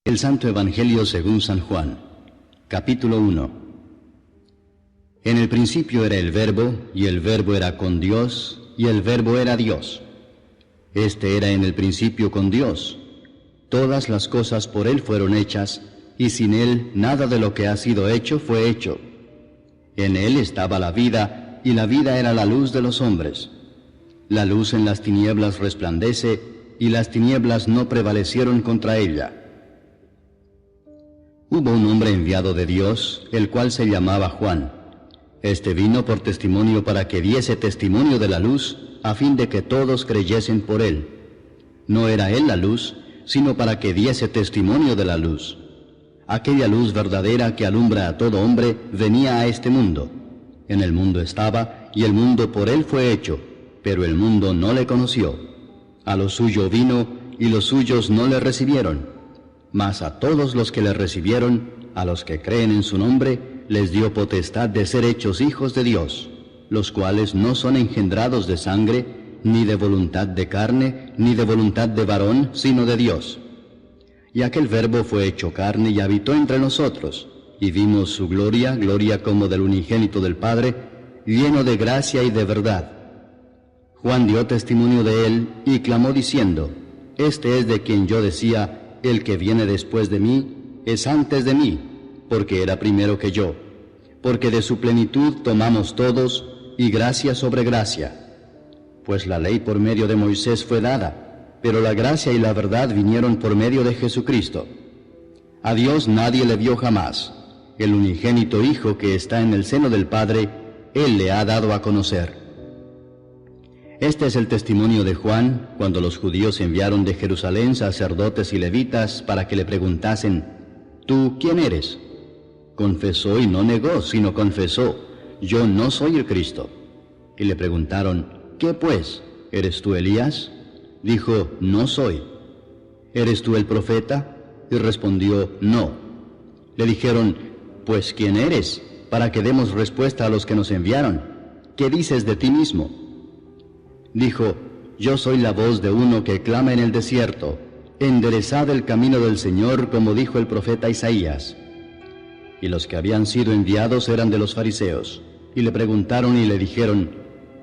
El Santo Evangelio según San Juan, capítulo 1. En el principio era el Verbo, y el Verbo era con Dios, y el Verbo era Dios. Este era en el principio con Dios. Todas las cosas por Él fueron hechas, y sin Él nada de lo que ha sido hecho fue hecho. En Él estaba la vida, y la vida era la luz de los hombres. La luz en las tinieblas resplandece, y las tinieblas no prevalecieron contra ella. Hubo un hombre enviado de Dios, el cual se llamaba Juan. Este vino por testimonio para que diese testimonio de la luz, a fin de que todos creyesen por él. No era él la luz, sino para que diese testimonio de la luz. Aquella luz verdadera que alumbra a todo hombre venía a este mundo. En el mundo estaba, y el mundo por él fue hecho, pero el mundo no le conoció. A lo suyo vino, y los suyos no le recibieron. Mas a todos los que le recibieron, a los que creen en su nombre, les dio potestad de ser hechos hijos de Dios, los cuales no son engendrados de sangre, ni de voluntad de carne, ni de voluntad de varón, sino de Dios. Y aquel Verbo fue hecho carne y habitó entre nosotros, y vimos su gloria, gloria como del unigénito del Padre, lleno de gracia y de verdad. Juan dio testimonio de él y clamó diciendo: Este es de quien yo decía: el que viene después de mí es antes de mí, porque era primero que yo. Porque de su plenitud tomamos todos, y gracia sobre gracia. Pues la ley por medio de Moisés fue dada, pero la gracia y la verdad vinieron por medio de Jesucristo. A Dios nadie le vio jamás. El unigénito Hijo que está en el seno del Padre, Él le ha dado a conocer. Este es el testimonio de Juan, cuando los judíos enviaron de Jerusalén sacerdotes y levitas para que le preguntasen: ¿Tú quién eres? Confesó y no negó, sino confesó: Yo no soy el Cristo. Y le preguntaron: ¿Qué pues? ¿Eres tú Elías? Dijo: No soy. ¿Eres tú el profeta? Y respondió: No. Le dijeron: Pues ¿quién eres? Para que demos respuesta a los que nos enviaron. ¿Qué dices de ti mismo? Dijo: Yo soy la voz de uno que clama en el desierto: enderezad el camino del Señor, como dijo el profeta Isaías. Y los que habían sido enviados eran de los fariseos, y le preguntaron y le dijeron: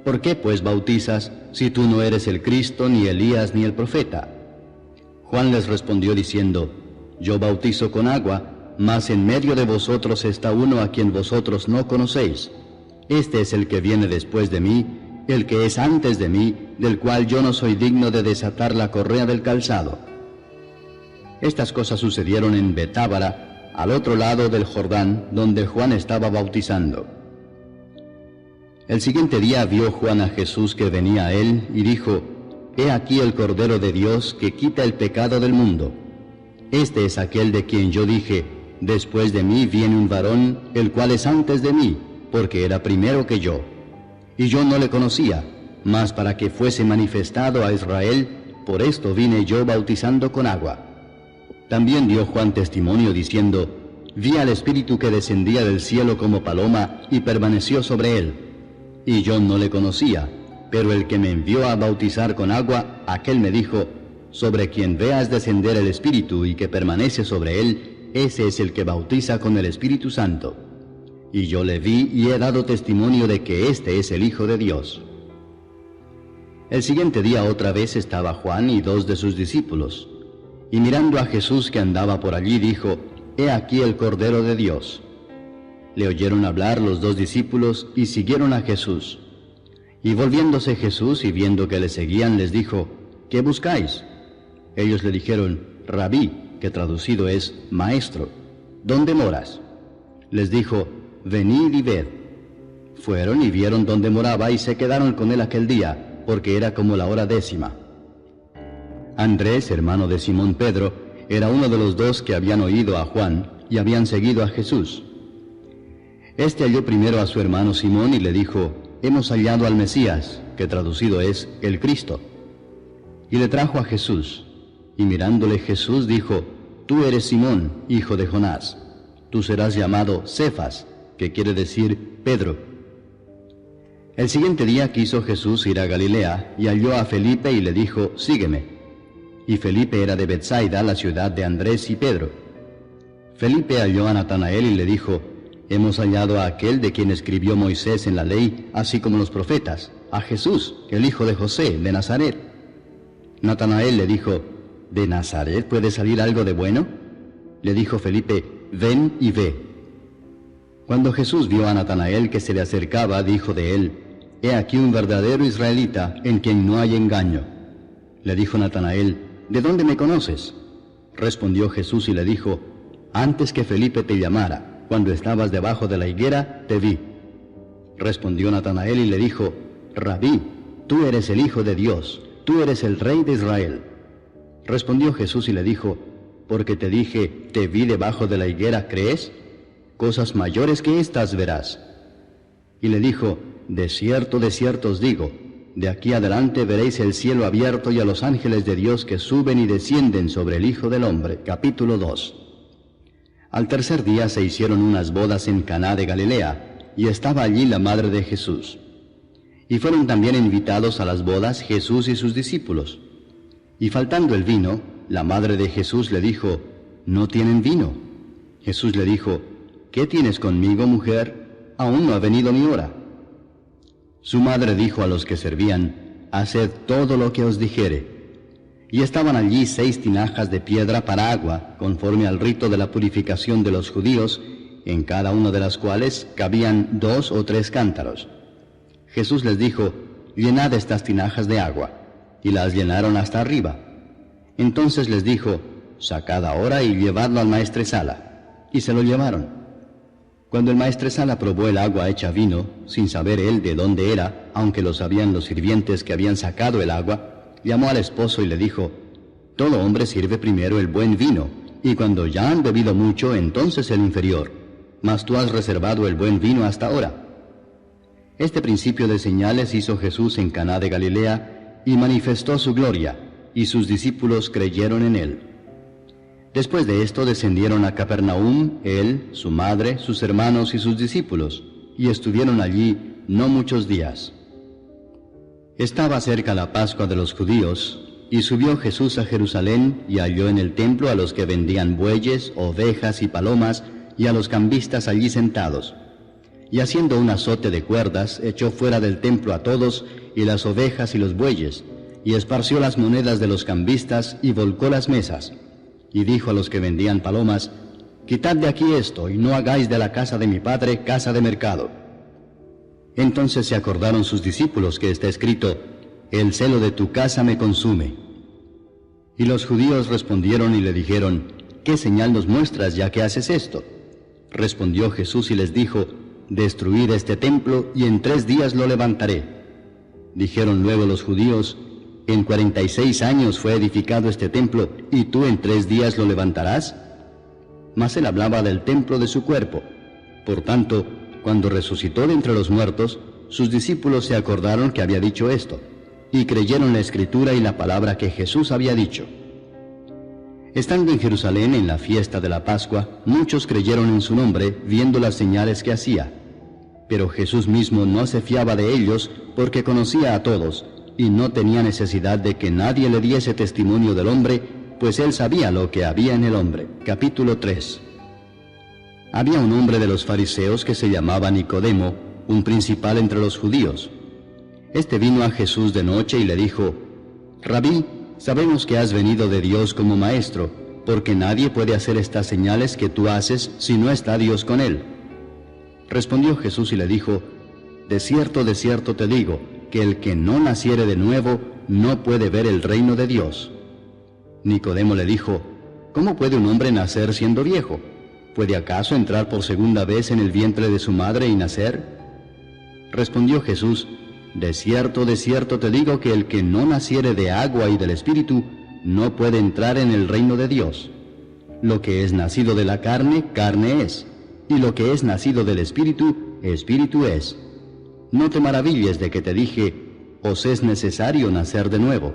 ¿Por qué pues bautizas, si tú no eres el Cristo, ni Elías, ni el profeta? Juan les respondió diciendo: Yo bautizo con agua, mas en medio de vosotros está uno a quien vosotros no conocéis. Este es el que viene después de mí, el que es antes de mí, del cual yo no soy digno de desatar la correa del calzado. Estas cosas sucedieron en Betábara, al otro lado del Jordán, donde Juan estaba bautizando. El siguiente día vio Juan a Jesús que venía a él, y dijo: He aquí el Cordero de Dios que quita el pecado del mundo. Este es aquel de quien yo dije: Después de mí viene un varón, el cual es antes de mí, porque era primero que yo. Y yo no le conocía, mas para que fuese manifestado a Israel, por esto vine yo bautizando con agua. También dio Juan testimonio diciendo: Vi al Espíritu que descendía del cielo como paloma y permaneció sobre él. Y yo no le conocía, pero el que me envió a bautizar con agua, aquel me dijo: Sobre quien veas descender el Espíritu y que permanece sobre él, ese es el que bautiza con el Espíritu Santo. Y yo le vi y he dado testimonio de que este es el Hijo de Dios. El siguiente día otra vez estaba Juan y 2 de sus discípulos. Y mirando a Jesús que andaba por allí, dijo: He aquí el Cordero de Dios. Le oyeron hablar los 2 discípulos y siguieron a Jesús. Y volviéndose Jesús y viendo que le seguían, les dijo: ¿Qué buscáis? Ellos le dijeron: Rabí, que traducido es Maestro, ¿dónde moras? Les dijo: Venid y ved. Fueron y vieron dónde moraba y se quedaron con él aquel día, porque era como la hora 10. Andrés, hermano de Simón Pedro, era uno de los 2 que habían oído a Juan y habían seguido a Jesús. Este halló primero a su hermano Simón y le dijo: Hemos hallado al Mesías, que traducido es el Cristo. Y le trajo a Jesús, y mirándole Jesús dijo: Tú eres Simón, hijo de Jonás. Tú serás llamado Cefas, que quiere decir Pedro. El siguiente día quiso Jesús ir a Galilea, y halló a Felipe y le dijo: Sígueme. y Felipe era de Betsaida, la ciudad de Andrés y Pedro. Felipe halló a Natanael y le dijo: Hemos hallado a aquel de quien escribió Moisés en la ley, así como los profetas, a Jesús, el hijo de José, de Nazaret. Natanael le dijo: ¿De Nazaret puede salir algo de bueno? Le dijo Felipe: Ven y ve. Cuando Jesús vio a Natanael que se le acercaba, dijo de él: He aquí un verdadero israelita, en quien no hay engaño. Le dijo Natanael: ¿De dónde me conoces? Respondió Jesús y le dijo: Antes que Felipe te llamara, cuando estabas debajo de la higuera, te vi. Respondió Natanael y le dijo: Rabí, tú eres el Hijo de Dios, tú eres el Rey de Israel. Respondió Jesús y le dijo: Porque te dije, te vi debajo de la higuera, ¿crees? Cosas mayores que estas verás. Y le dijo: de cierto os digo, de aquí adelante veréis el cielo abierto y a los ángeles de Dios que suben y descienden sobre el Hijo del Hombre. Capítulo 2. Al tercer día se hicieron unas bodas en Caná de Galilea, y estaba allí la madre de Jesús. Y fueron también invitados a las bodas Jesús y sus discípulos. Y faltando el vino, la madre de Jesús le dijo: ¿No tienen vino? Jesús le dijo: ¿Qué tienes conmigo, mujer? Aún no ha venido mi hora. Su madre dijo a los que servían: Haced todo lo que os dijere. Y estaban allí 6 tinajas de piedra para agua, conforme al rito de la purificación de los judíos, en cada una de las cuales cabían 2 o 3 cántaros. Jesús les dijo: Llenad estas tinajas de agua. Y las llenaron hasta arriba. Entonces les dijo: Sacad ahora y llevadlo al maestresala. Y se lo llevaron. Cuando el maestresala probó el agua hecha vino, sin saber él de dónde era, aunque lo sabían los sirvientes que habían sacado el agua, llamó al esposo y le dijo: Todo hombre sirve primero el buen vino, y cuando ya han bebido mucho, entonces el inferior. Mas tú has reservado el buen vino hasta ahora. Este principio de señales hizo Jesús en Caná de Galilea, y manifestó su gloria, y sus discípulos creyeron en él. Después de esto descendieron a Capernaum, él, su madre, sus hermanos y sus discípulos, y estuvieron allí no muchos días. Estaba cerca la Pascua de los judíos, y subió Jesús a Jerusalén, y halló en el templo a los que vendían bueyes, ovejas y palomas, y a los cambistas allí sentados. Y haciendo un azote de cuerdas, echó fuera del templo a todos, y las ovejas y los bueyes, y esparció las monedas de los cambistas, y volcó las mesas. Y dijo a los que vendían palomas: Quitad de aquí esto, y no hagáis de la casa de mi padre casa de mercado. Entonces se acordaron sus discípulos que está escrito: El celo de tu casa me consume. Y los judíos respondieron y le dijeron: ¿Qué señal nos muestras ya que haces esto? Respondió Jesús y les dijo: Destruid este templo, y en 3 días lo levantaré. Dijeron luego los judíos: ¿En 46 años fue edificado este templo, y tú en 3 días lo levantarás? Mas él hablaba del templo de su cuerpo. Por tanto, cuando resucitó de entre los muertos, sus discípulos se acordaron que había dicho esto, y creyeron la Escritura y la palabra que Jesús había dicho. Estando en Jerusalén en la fiesta de la Pascua, muchos creyeron en su nombre, viendo las señales que hacía. Pero Jesús mismo no se fiaba de ellos, porque conocía a todos, y no tenía necesidad de que nadie le diese testimonio del hombre, pues él sabía lo que había en el hombre. Capítulo 3. Había un hombre de los fariseos que se llamaba Nicodemo, un principal entre los judíos. Este vino a Jesús de noche y le dijo: Rabí, sabemos que has venido de Dios como maestro, porque nadie puede hacer estas señales que tú haces si no está Dios con él. Respondió Jesús y le dijo: de cierto te digo, que el que no naciere de nuevo no puede ver el reino de Dios. Nicodemo le dijo: ¿Cómo puede un hombre nacer siendo viejo? ¿Puede acaso entrar por segunda vez en el vientre de su madre y nacer? Respondió Jesús: de cierto te digo que el que no naciere de agua y del Espíritu no puede entrar en el reino de Dios. Lo que es nacido de la carne, carne es, y lo que es nacido del Espíritu, Espíritu es. No te maravilles de que te dije: os es necesario nacer de nuevo.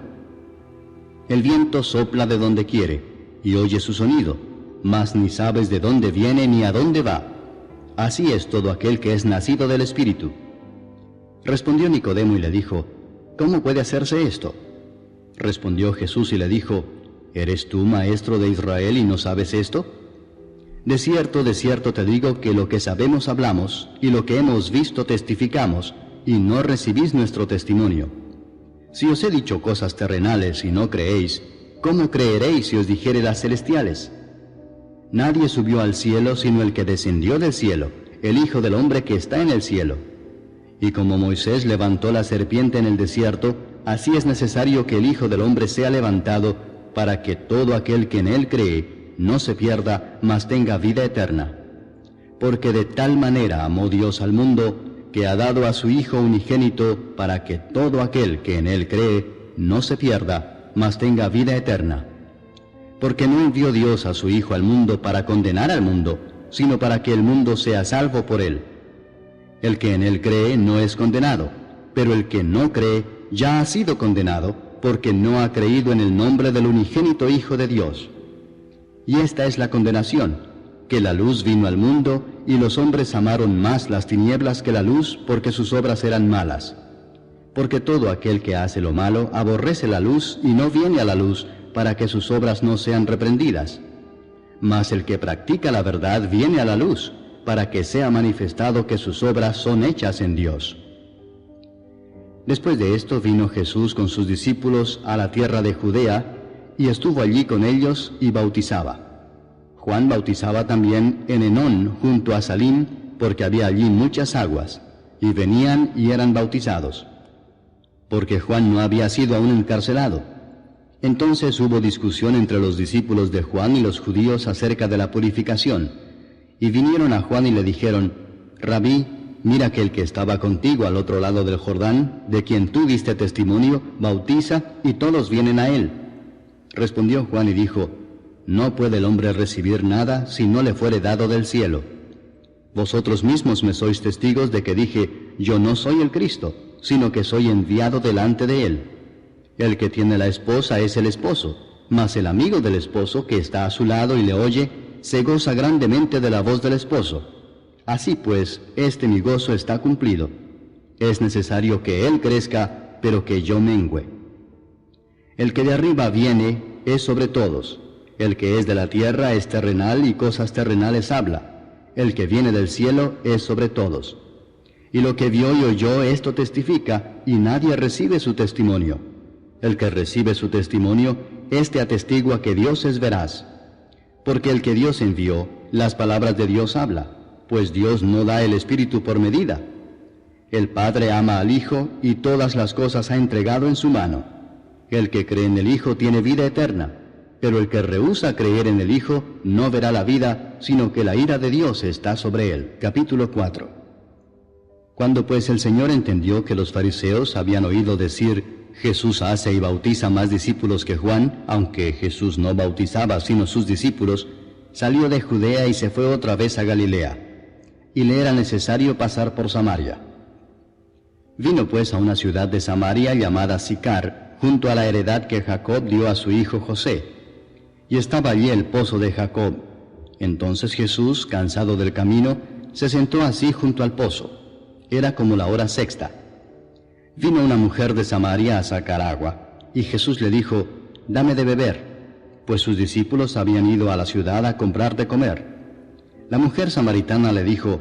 El viento sopla de donde quiere, y oye su sonido, mas ni sabes de dónde viene ni a dónde va. Así es todo aquel que es nacido del Espíritu. Respondió Nicodemo y le dijo: ¿cómo puede hacerse esto? Respondió Jesús y le dijo: ¿Eres tú maestro de Israel y no sabes esto? De cierto te digo que lo que sabemos hablamos, y lo que hemos visto testificamos, y no recibís nuestro testimonio. Si os he dicho cosas terrenales y no creéis, ¿cómo creeréis si os dijere las celestiales? Nadie subió al cielo sino el que descendió del cielo, el Hijo del Hombre que está en el cielo. Y como Moisés levantó la serpiente en el desierto, así es necesario que el Hijo del Hombre sea levantado, para que todo aquel que en él cree no se pierda, mas tenga vida eterna. Porque de tal manera amó Dios al mundo, que ha dado a su Hijo unigénito, para que todo aquel que en él cree no se pierda, mas tenga vida eterna. Porque no envió Dios a su Hijo al mundo para condenar al mundo, sino para que el mundo sea salvo por él. El que en él cree no es condenado, pero el que no cree ya ha sido condenado, porque no ha creído en el nombre del unigénito Hijo de Dios. Y esta es la condenación, que la luz vino al mundo, y los hombres amaron más las tinieblas que la luz, porque sus obras eran malas. Porque todo aquel que hace lo malo aborrece la luz y no viene a la luz, para que sus obras no sean reprendidas. Mas el que practica la verdad viene a la luz, para que sea manifestado que sus obras son hechas en Dios. Después de esto vino Jesús con sus discípulos a la tierra de Judea, y estuvo allí con ellos y bautizaba. Juan bautizaba también en Enón, junto a Salim, porque había allí muchas aguas, y venían y eran bautizados, porque Juan no había sido aún encarcelado. Entonces hubo discusión entre los discípulos de Juan y los judíos acerca de la purificación, y vinieron a Juan y le dijeron: Rabí, mira que el que estaba contigo al otro lado del Jordán, de quien tú diste testimonio, bautiza, y todos vienen a él. Respondió Juan y dijo: No puede el hombre recibir nada si no le fuere dado del cielo. Vosotros mismos me sois testigos de que dije: Yo no soy el Cristo, sino que soy enviado delante de él. El que tiene la esposa es el esposo, mas el amigo del esposo que está a su lado y le oye, se goza grandemente de la voz del esposo. Así pues, mi gozo está cumplido. Es necesario que él crezca, pero que yo mengüe. El que de arriba viene es sobre todos. El que es de la tierra es terrenal y cosas terrenales habla. El que viene del cielo es sobre todos. Y lo que vio y oyó, esto testifica, y nadie recibe su testimonio. El que recibe su testimonio, éste atestigua que Dios es veraz. Porque el que Dios envió, las palabras de Dios habla, pues Dios no da el Espíritu por medida. El Padre ama al Hijo, y todas las cosas ha entregado en su mano. El que cree en el Hijo tiene vida eterna, pero el que rehúsa creer en el Hijo no verá la vida, sino que la ira de Dios está sobre él. Capítulo 4. Cuando pues el Señor entendió que los fariseos habían oído decir: Jesús hace y bautiza más discípulos que Juan, aunque Jesús no bautizaba sino sus discípulos, salió de Judea y se fue otra vez a Galilea, y le era necesario pasar por Samaria. Vino pues a una ciudad de Samaria llamada Sicar, junto a la heredad que Jacob dio a su hijo José, y estaba allí el pozo de Jacob. Entonces Jesús, cansado del camino, se sentó así junto al pozo. Era como la hora sexta. Vino una mujer de Samaria a sacar agua, y Jesús le dijo: Dame de beber, pues sus discípulos habían ido a la ciudad a comprar de comer. La mujer samaritana le dijo: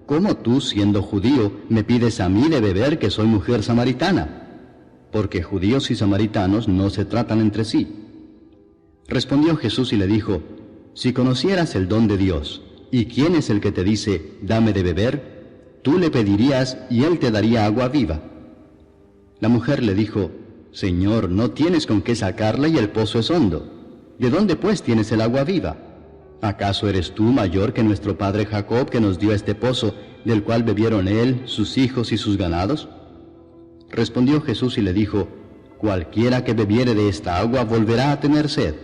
¿Cómo tú, siendo judío, me pides a mí de beber, que soy mujer samaritana? Porque judíos y samaritanos no se tratan entre sí. Respondió Jesús y le dijo: Si conocieras el don de Dios, y quién es el que te dice: Dame de beber, tú le pedirías y él te daría agua viva. La mujer le dijo: Señor, no tienes con qué sacarla y el pozo es hondo. ¿De dónde pues tienes el agua viva? ¿Acaso eres tú mayor que nuestro padre Jacob, que nos dio este pozo, del cual bebieron él, sus hijos y sus ganados? Respondió Jesús y le dijo: Cualquiera que bebiere de esta agua volverá a tener sed,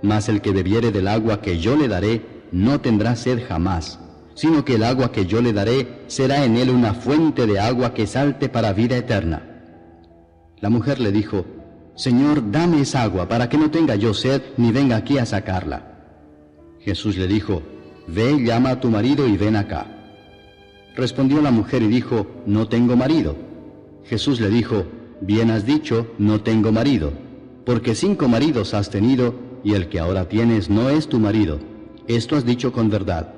mas el que bebiere del agua que yo le daré no tendrá sed jamás, sino que el agua que yo le daré será en él una fuente de agua que salte para vida eterna. La mujer le dijo: Señor, dame esa agua, para que no tenga yo sed, ni venga aquí a sacarla. Jesús le dijo: Ve, llama a tu marido y ven acá. Respondió la mujer y dijo: No tengo marido. Jesús le dijo: Bien has dicho, no tengo marido, porque 5 maridos has tenido, y el que ahora tienes no es tu marido. Esto has dicho con verdad.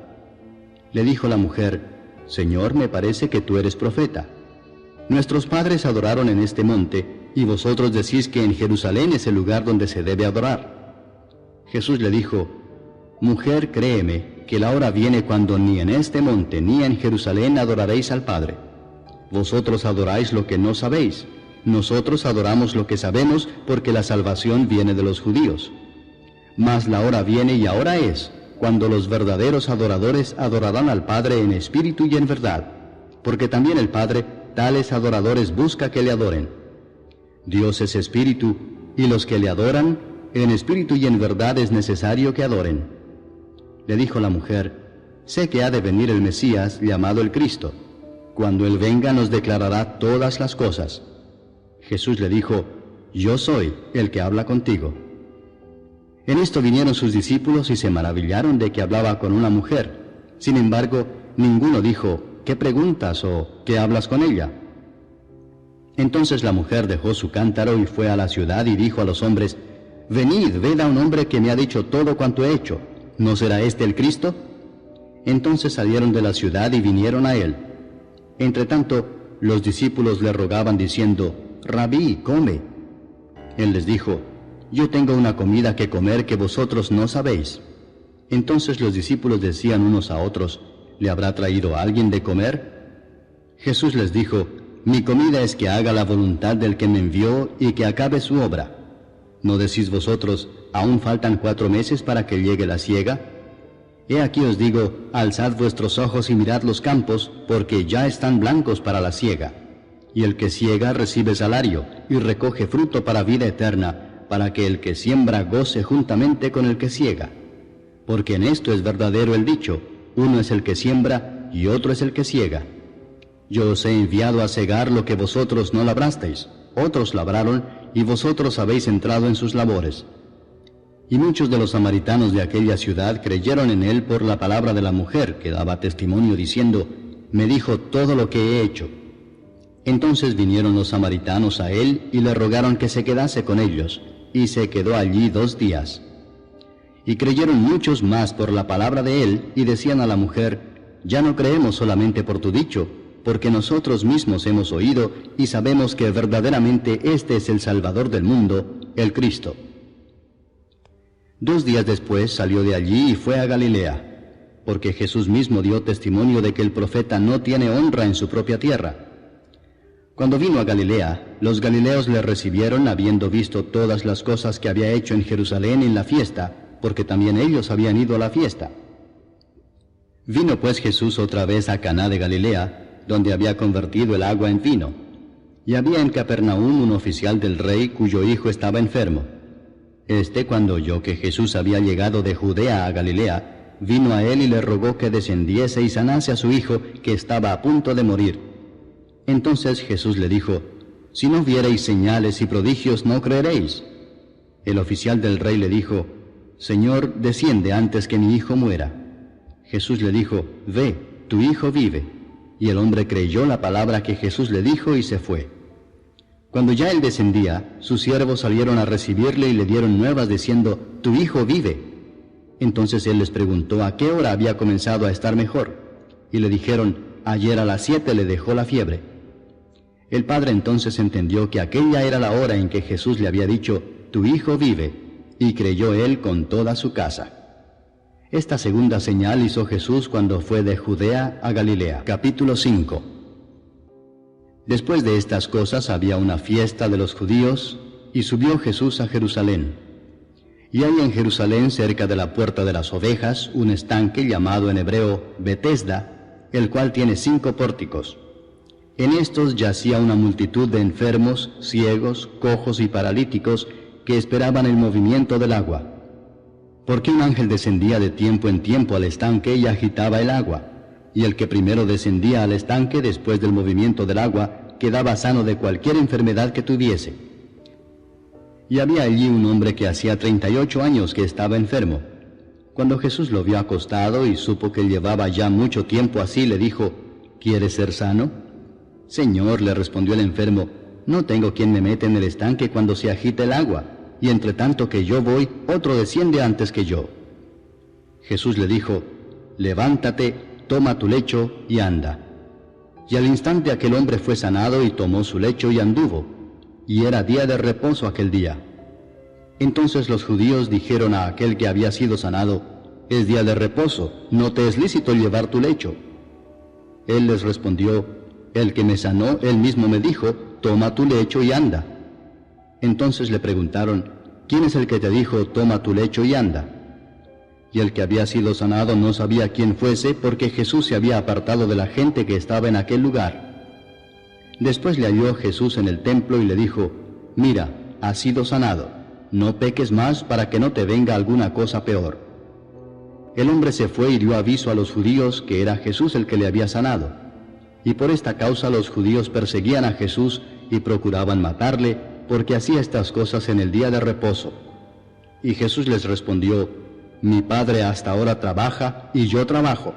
Le dijo la mujer: Señor, me parece que tú eres profeta. Nuestros padres adoraron en este monte, y vosotros decís que en Jerusalén es el lugar donde se debe adorar. Jesús le dijo: Mujer, créeme, que la hora viene cuando ni en este monte ni en Jerusalén adoraréis al Padre. Vosotros adoráis lo que no sabéis. Nosotros adoramos lo que sabemos, porque la salvación viene de los judíos. Mas la hora viene y ahora es, cuando los verdaderos adoradores adorarán al Padre en espíritu y en verdad, porque también el Padre tales adoradores busca que le adoren. Dios es espíritu, y los que le adoran, en espíritu y en verdad es necesario que adoren. Le dijo la mujer: Sé que ha de venir el Mesías, llamado el Cristo. Cuando Él venga nos declarará todas las cosas. Jesús le dijo: Yo soy el que habla contigo. En esto vinieron sus discípulos y se maravillaron de que hablaba con una mujer. Sin embargo, ninguno dijo: ¿Qué preguntas o qué hablas con ella? Entonces la mujer dejó su cántaro y fue a la ciudad y dijo a los hombres: Venid, ved a un hombre que me ha dicho todo cuanto he hecho. ¿No será este el Cristo? Entonces salieron de la ciudad y vinieron a él. Entretanto, los discípulos le rogaban diciendo: Rabí, come. Él les dijo: Yo tengo una comida que comer que vosotros no sabéis. Entonces los discípulos decían unos a otros: ¿Le habrá traído alguien de comer? Jesús les dijo: Mi comida es que haga la voluntad del que me envió y que acabe su obra. ¿No decís vosotros: aún faltan 4 meses para que llegue la siega? He aquí os digo: alzad vuestros ojos y mirad los campos, porque ya están blancos para la siega. Y el que siega recibe salario, y recoge fruto para vida eterna, para que el que siembra goce juntamente con el que siega. Porque en esto es verdadero el dicho: uno es el que siembra, y otro es el que siega. Yo os he enviado a segar lo que vosotros no labrasteis, otros labraron, y vosotros habéis entrado en sus labores. Y muchos de los samaritanos de aquella ciudad creyeron en él por la palabra de la mujer, que daba testimonio diciendo: Me dijo todo lo que he hecho. Entonces vinieron los samaritanos a él y le rogaron que se quedase con ellos, y se quedó allí 2 días. Y creyeron muchos más por la palabra de él, y decían a la mujer: Ya no creemos solamente por tu dicho, porque nosotros mismos hemos oído y sabemos que verdaderamente este es el Salvador del mundo, el Cristo. 2 días después salió de allí y fue a Galilea, porque Jesús mismo dio testimonio de que el profeta no tiene honra en su propia tierra. Cuando vino a Galilea, los galileos le recibieron habiendo visto todas las cosas que había hecho en Jerusalén en la fiesta, porque también ellos habían ido a la fiesta. Vino pues Jesús otra vez a Caná de Galilea, donde había convertido el agua en vino. Y había en Capernaum un oficial del rey cuyo hijo estaba enfermo. Este, cuando oyó que Jesús había llegado de Judea a Galilea, vino a él y le rogó que descendiese y sanase a su hijo, que estaba a punto de morir. Entonces Jesús le dijo: Si no viereis señales y prodigios, no creeréis. El oficial del rey le dijo: Señor, desciende antes que mi hijo muera. Jesús le dijo: Ve, tu hijo vive. Y el hombre creyó la palabra que Jesús le dijo y se fue. Cuando ya él descendía, sus siervos salieron a recibirle y le dieron nuevas diciendo: Tu hijo vive. Entonces él les preguntó a qué hora había comenzado a estar mejor. Y le dijeron: Ayer a las 7 le dejó la fiebre. El padre entonces entendió que aquella era la hora en que Jesús le había dicho: Tu hijo vive, y creyó él con toda su casa. Esta segunda señal hizo Jesús cuando fue de Judea a Galilea. Capítulo 5. Después de estas cosas había una fiesta de los judíos, y subió Jesús a Jerusalén. Y hay en Jerusalén, cerca de la puerta de las ovejas, un estanque llamado en hebreo Betesda, el cual tiene 5 pórticos. En estos yacía una multitud de enfermos, ciegos, cojos y paralíticos, que esperaban el movimiento del agua. Porque un ángel descendía de tiempo en tiempo al estanque y agitaba el agua, y el que primero descendía al estanque después del movimiento del agua quedaba sano de cualquier enfermedad que tuviese. Y había allí un hombre que hacía 38 años que estaba enfermo. Cuando Jesús lo vio acostado y supo que llevaba ya mucho tiempo así, le dijo: ¿Quieres ser sano? Señor, le respondió el enfermo, no tengo quien me meta en el estanque cuando se agita el agua. y entre tanto que yo voy, otro desciende antes que yo. Jesús le dijo, levántate, toma tu lecho y anda. Y al instante aquel hombre fue sanado y tomó su lecho y anduvo, y era día de reposo aquel día. Entonces los judíos dijeron a aquel que había sido sanado, es día de reposo, no te es lícito llevar tu lecho. Él les respondió, el que me sanó, él mismo me dijo, toma tu lecho y anda. Entonces le preguntaron, ¿quién es el que te dijo, toma tu lecho y anda? Y el que había sido sanado no sabía quién fuese, porque Jesús se había apartado de la gente que estaba en aquel lugar. Después le halló Jesús en el templo y le dijo, mira, has sido sanado, no peques más para que no te venga alguna cosa peor. El hombre se fue y dio aviso a los judíos que era Jesús el que le había sanado. Y por esta causa los judíos perseguían a Jesús y procuraban matarle, porque hacía estas cosas en el día de reposo. Y Jesús les respondió, mi Padre hasta ahora trabaja y yo trabajo.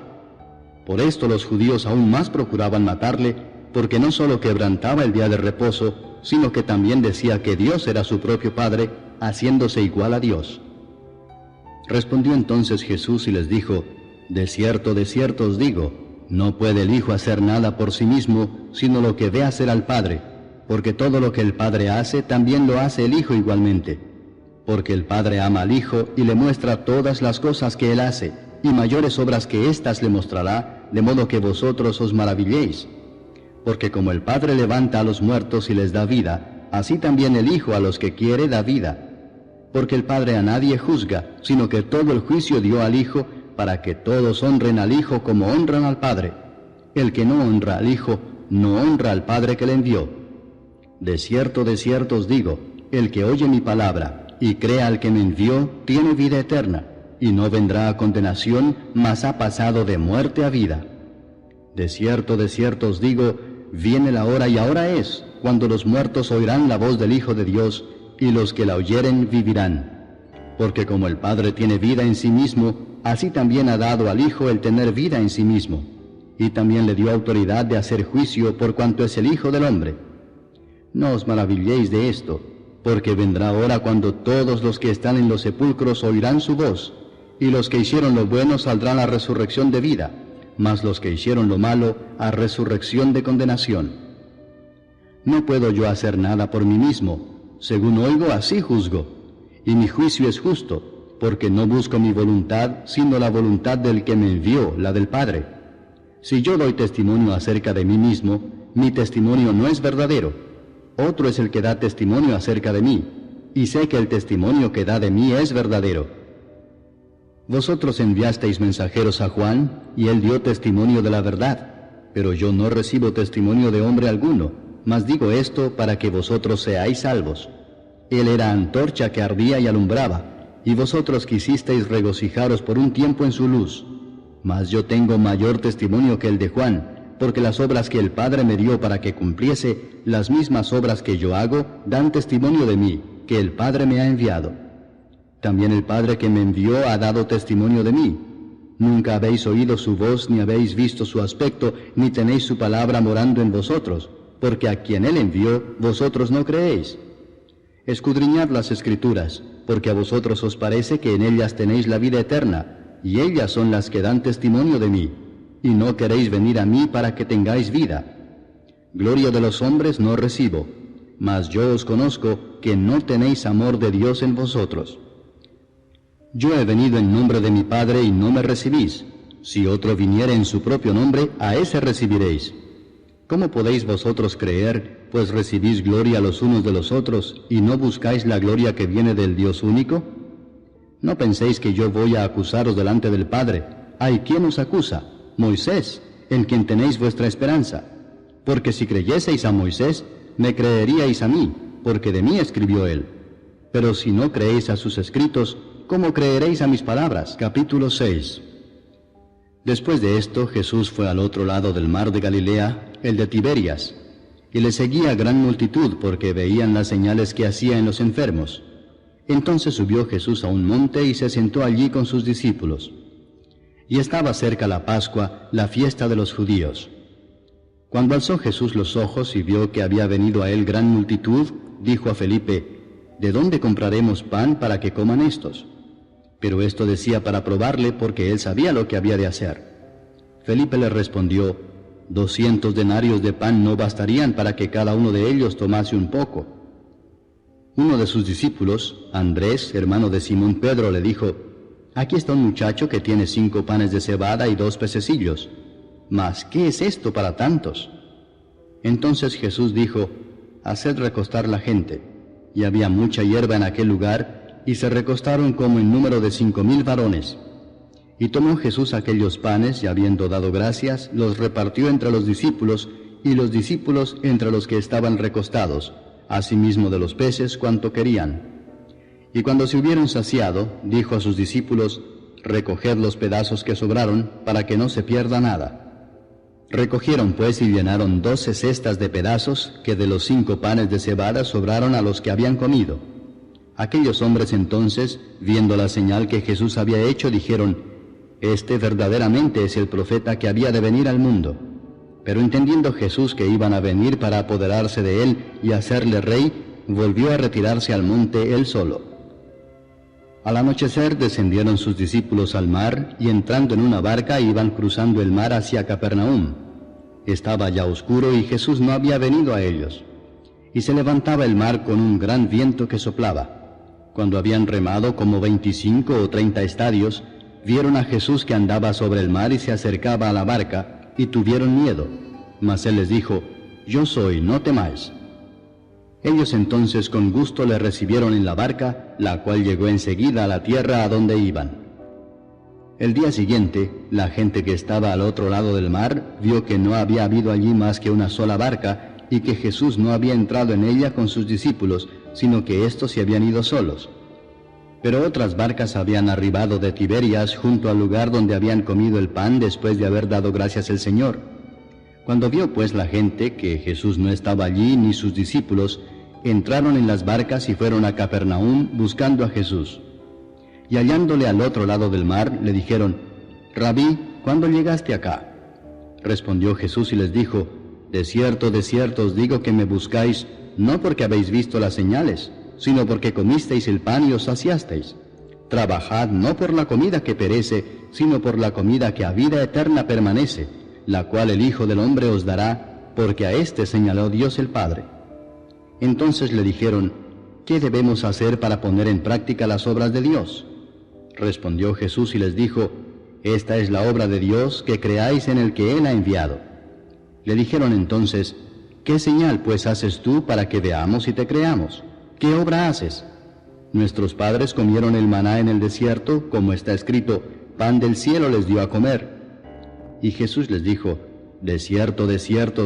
Por esto los judíos aún más procuraban matarle, porque no solo quebrantaba el día de reposo, sino que también decía que Dios era su propio Padre, haciéndose igual a Dios. Respondió entonces Jesús y les dijo, de cierto os digo, no puede el Hijo hacer nada por sí mismo, sino lo que ve hacer al Padre, porque todo lo que el Padre hace, también lo hace el Hijo igualmente. Porque el Padre ama al Hijo y le muestra todas las cosas que Él hace, y mayores obras que éstas le mostrará, de modo que vosotros os maravilléis. Porque como el Padre levanta a los muertos y les da vida, así también el Hijo a los que quiere da vida. Porque el Padre a nadie juzga, sino que todo el juicio dio al Hijo, para que todos honren al Hijo como honran al Padre. El que no honra al Hijo, no honra al Padre que le envió. De cierto os digo, el que oye mi palabra, y crea al que me envió, tiene vida eterna, y no vendrá a condenación, mas ha pasado de muerte a vida. De cierto os digo, viene la hora y ahora es, cuando los muertos oirán la voz del Hijo de Dios, y los que la oyeren vivirán. Porque como el Padre tiene vida en sí mismo, así también ha dado al Hijo el tener vida en sí mismo, y también le dio autoridad de hacer juicio por cuanto es el Hijo del Hombre. No os maravilléis de esto, porque vendrá hora cuando todos los que están en los sepulcros oirán su voz, y los que hicieron lo bueno saldrán a resurrección de vida, mas los que hicieron lo malo a resurrección de condenación. No puedo yo hacer nada por mí mismo, según oigo así juzgo, y mi juicio es justo, porque no busco mi voluntad, sino la voluntad del que me envió, la del Padre. Si yo doy testimonio acerca de mí mismo, mi testimonio no es verdadero. Otro es el que da testimonio acerca de mí, y sé que el testimonio que da de mí es verdadero. Vosotros enviasteis mensajeros a Juan, y él dio testimonio de la verdad, pero yo no recibo testimonio de hombre alguno, mas digo esto para que vosotros seáis salvos. Él era antorcha que ardía y alumbraba, y vosotros quisisteis regocijaros por un tiempo en su luz. Mas yo tengo mayor testimonio que el de Juan, porque las obras que el Padre me dio para que cumpliese, las mismas obras que yo hago, dan testimonio de mí, que el Padre me ha enviado. También el Padre que me envió ha dado testimonio de mí. Nunca habéis oído su voz, ni habéis visto su aspecto, ni tenéis su palabra morando en vosotros, porque a quien Él envió, vosotros no creéis. Escudriñad las Escrituras, porque a vosotros os parece que en ellas tenéis la vida eterna, y ellas son las que dan testimonio de mí, y no queréis venir a mí para que tengáis vida. Gloria de los hombres no recibo, mas yo os conozco que no tenéis amor de Dios en vosotros. Yo he venido en nombre de mi Padre y no me recibís. Si otro viniere en su propio nombre, a ese recibiréis. ¿Cómo podéis vosotros creer, pues recibís gloria los unos de los otros, y no buscáis la gloria que viene del Dios único? No penséis que yo voy a acusaros delante del Padre. ¿Hay quien os acusa? Moisés, en quien tenéis vuestra esperanza. Porque si creyeseis a Moisés, me creeríais a mí, porque de mí escribió él. Pero si no creéis a sus escritos, ¿cómo creeréis a mis palabras? Capítulo 6. Después de esto, Jesús fue al otro lado del mar de Galilea, el de Tiberias, y le seguía gran multitud porque veían las señales que hacía en los enfermos. Entonces subió Jesús a un monte y se sentó allí con sus discípulos. Y estaba cerca la Pascua, la fiesta de los judíos. Cuando alzó Jesús los ojos y vio que había venido a él gran multitud, dijo a Felipe, ¿de dónde compraremos pan para que coman estos? Pero esto decía para probarle, porque él sabía lo que había de hacer. Felipe le respondió, 200 denarios de pan no bastarían para que cada uno de ellos tomase un poco. Uno de sus discípulos, Andrés, hermano de Simón Pedro, le dijo, aquí está un muchacho que tiene 5 panes de cebada y 2 pececillos. Mas, ¿qué es esto para tantos? Entonces Jesús dijo, haced recostar la gente. Y había mucha hierba en aquel lugar, y se recostaron como en número de 5,000 varones. Y tomó Jesús aquellos panes, y habiendo dado gracias, los repartió entre los discípulos, y los discípulos entre los que estaban recostados, asimismo de los peces cuanto querían. Y cuando se hubieron saciado, dijo a sus discípulos, recoged los pedazos que sobraron, para que no se pierda nada. Recogieron pues y llenaron 12 cestas de pedazos, que de los 5 panes de cebada sobraron a los que habían comido. Aquellos hombres entonces, viendo la señal que Jesús había hecho, dijeron, este verdaderamente es el profeta que había de venir al mundo. Pero entendiendo Jesús que iban a venir para apoderarse de él y hacerle rey, volvió a retirarse al monte él solo. Al anochecer descendieron sus discípulos al mar, y entrando en una barca iban cruzando el mar hacia Capernaum. Estaba ya oscuro y Jesús no había venido a ellos. Y se levantaba el mar con un gran viento que soplaba. Cuando habían remado como 25 o 30 estadios, vieron a Jesús que andaba sobre el mar y se acercaba a la barca, y tuvieron miedo. Mas él les dijo, yo soy, no temáis. Ellos entonces con gusto le recibieron en la barca, la cual llegó enseguida a la tierra a donde iban. El día siguiente, la gente que estaba al otro lado del mar vio que no había habido allí más que una sola barca, y que Jesús no había entrado en ella con sus discípulos, sino que éstos se habían ido solos. Pero otras barcas habían arribado de Tiberias junto al lugar donde habían comido el pan después de haber dado gracias al Señor. Cuando vio pues la gente que Jesús no estaba allí ni sus discípulos, entraron en las barcas y fueron a Capernaum buscando a Jesús. Y hallándole al otro lado del mar, le dijeron, Rabí, ¿cuándo llegaste acá? Respondió Jesús y les dijo, de cierto os digo que me buscáis, no porque habéis visto las señales, sino porque comisteis el pan y os saciasteis. Trabajad no por la comida que perece, sino por la comida que a vida eterna permanece, la cual el Hijo del Hombre os dará, porque a éste señaló Dios el Padre. Entonces le dijeron, ¿qué debemos hacer para poner en práctica las obras de Dios? Respondió Jesús y les dijo, esta es la obra de Dios, que creáis en el que Él ha enviado. Le dijeron entonces, ¿qué señal pues haces tú para que veamos y te creamos? ¿Qué obra haces? Nuestros padres comieron el maná en el desierto, como está escrito, pan del cielo les dio a comer. Y Jesús les dijo, de cierto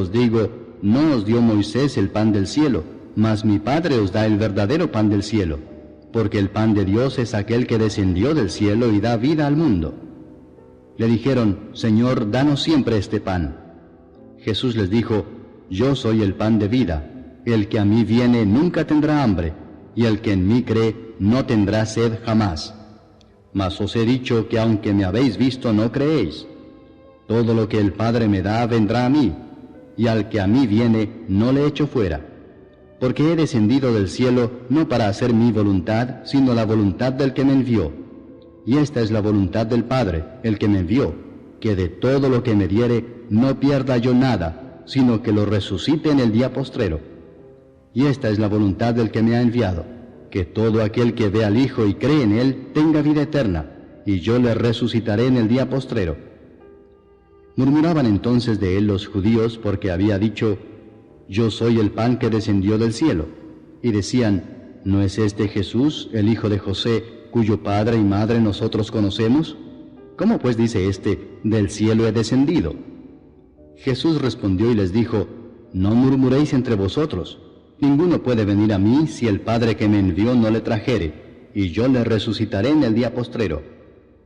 os digo, no os dio Moisés el pan del cielo, mas mi Padre os da el verdadero pan del cielo, porque el pan de Dios es aquel que descendió del cielo y da vida al mundo. Le dijeron, Señor, danos siempre este pan. Jesús les dijo, yo soy el pan de vida, el que a mí viene nunca tendrá hambre, y el que en mí cree no tendrá sed jamás. Mas os he dicho que aunque me habéis visto no creéis. Todo lo que el Padre me da vendrá a mí, y al que a mí viene no le echo fuera. Porque he descendido del cielo no para hacer mi voluntad, sino la voluntad del que me envió. Y esta es la voluntad del Padre, el que me envió, que de todo lo que me diere no pierda yo nada, sino que lo resucite en el día postrero. Y esta es la voluntad del que me ha enviado, que todo aquel que ve al Hijo y cree en Él tenga vida eterna, y yo le resucitaré en el día postrero. Murmuraban entonces de él los judíos porque había dicho, yo soy el pan que descendió del cielo. Y decían, ¿no es este Jesús, el hijo de José, cuyo padre y madre nosotros conocemos? ¿Cómo pues dice éste, del cielo he descendido? Jesús respondió y les dijo, no murmuréis entre vosotros. Ninguno puede venir a mí si el Padre que me envió no le trajere, y yo le resucitaré en el día postrero.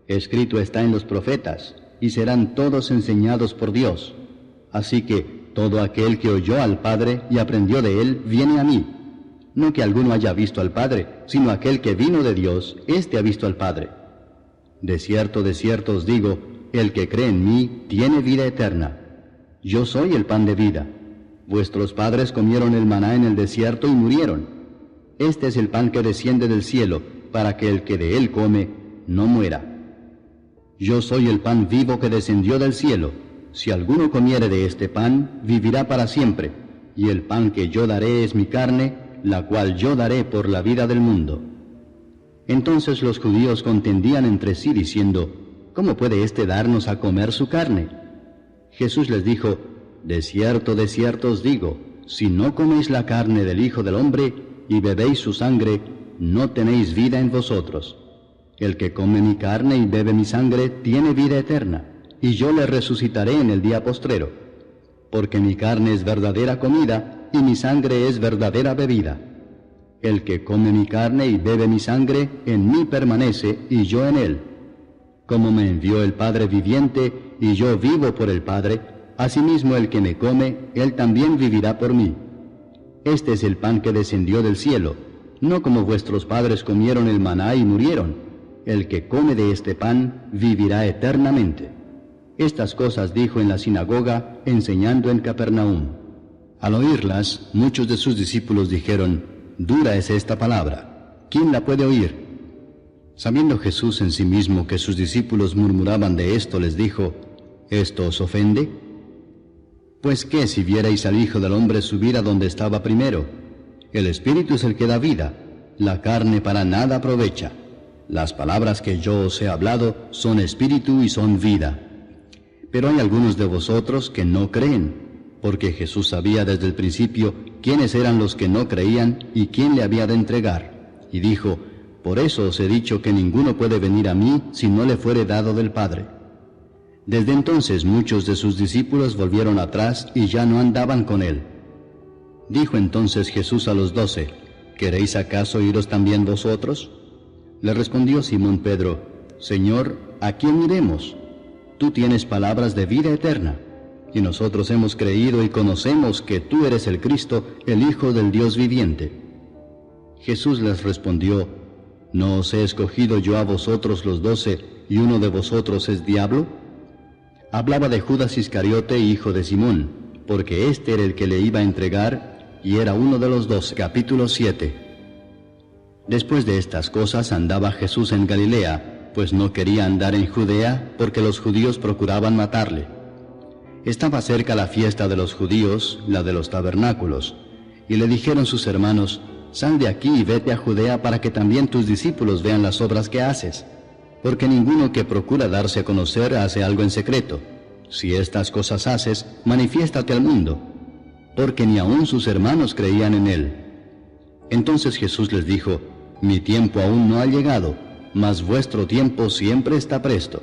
Escrito está en los profetas, y serán todos enseñados por Dios. Así que todo aquel que oyó al Padre y aprendió de él, viene a mí. No que alguno haya visto al Padre, sino aquel que vino de Dios, éste ha visto al Padre. De cierto os digo, el que cree en mí tiene vida eterna. Yo soy el pan de vida. Vuestros padres comieron el maná en el desierto y murieron. Este es el pan que desciende del cielo, para que el que de él come no muera. Yo soy el pan vivo que descendió del cielo. Si alguno comiere de este pan, vivirá para siempre, y el pan que yo daré es mi carne, la cual yo daré por la vida del mundo. Entonces los judíos contendían entre sí, diciendo, ¿cómo puede éste darnos a comer su carne? Jesús les dijo, de cierto os digo, si no coméis la carne del Hijo del Hombre y bebéis su sangre, no tenéis vida en vosotros. El que come mi carne y bebe mi sangre tiene vida eterna, y yo le resucitaré en el día postrero. Porque mi carne es verdadera comida, y mi sangre es verdadera bebida. El que come mi carne y bebe mi sangre, en mí permanece, y yo en él. Como me envió el Padre viviente, y yo vivo por el Padre, asimismo el que me come, él también vivirá por mí. Este es el pan que descendió del cielo, no como vuestros padres comieron el maná y murieron. El que come de este pan vivirá eternamente. Estas cosas dijo en la sinagoga, enseñando en Capernaum. Al oírlas, muchos de sus discípulos dijeron, dura es esta palabra, ¿quién la puede oír? Sabiendo Jesús en sí mismo que sus discípulos murmuraban de esto, les dijo, ¿esto os ofende? Pues qué si vierais al Hijo del Hombre subir a donde estaba primero. El Espíritu es el que da vida, la carne para nada aprovecha. Las palabras que yo os he hablado son espíritu y son vida. Pero hay algunos de vosotros que no creen, porque Jesús sabía desde el principio quiénes eran los que no creían y quién le había de entregar. Y dijo, por eso os he dicho que ninguno puede venir a mí si no le fuere dado del Padre. Desde entonces muchos de sus discípulos volvieron atrás y ya no andaban con él. Dijo entonces Jesús a los 12, ¿queréis acaso iros también vosotros? Le respondió Simón Pedro, Señor, ¿a quién iremos? Tú tienes palabras de vida eterna, y nosotros hemos creído y conocemos que tú eres el Cristo, el Hijo del Dios viviente. Jesús les respondió, ¿no os he escogido yo a vosotros los 12, y uno de vosotros es diablo? Hablaba de Judas Iscariote, hijo de Simón, porque éste era el que le iba a entregar, y era uno de los 12. Capítulo 7. Después de estas cosas andaba Jesús en Galilea, pues no quería andar en Judea, porque los judíos procuraban matarle. Estaba cerca la fiesta de los judíos, la de los tabernáculos, y le dijeron sus hermanos, sal de aquí y vete a Judea para que también tus discípulos vean las obras que haces, porque ninguno que procura darse a conocer hace algo en secreto. Si estas cosas haces, manifiéstate al mundo, porque ni aun sus hermanos creían en él. Entonces Jesús les dijo, mi tiempo aún no ha llegado, mas vuestro tiempo siempre está presto.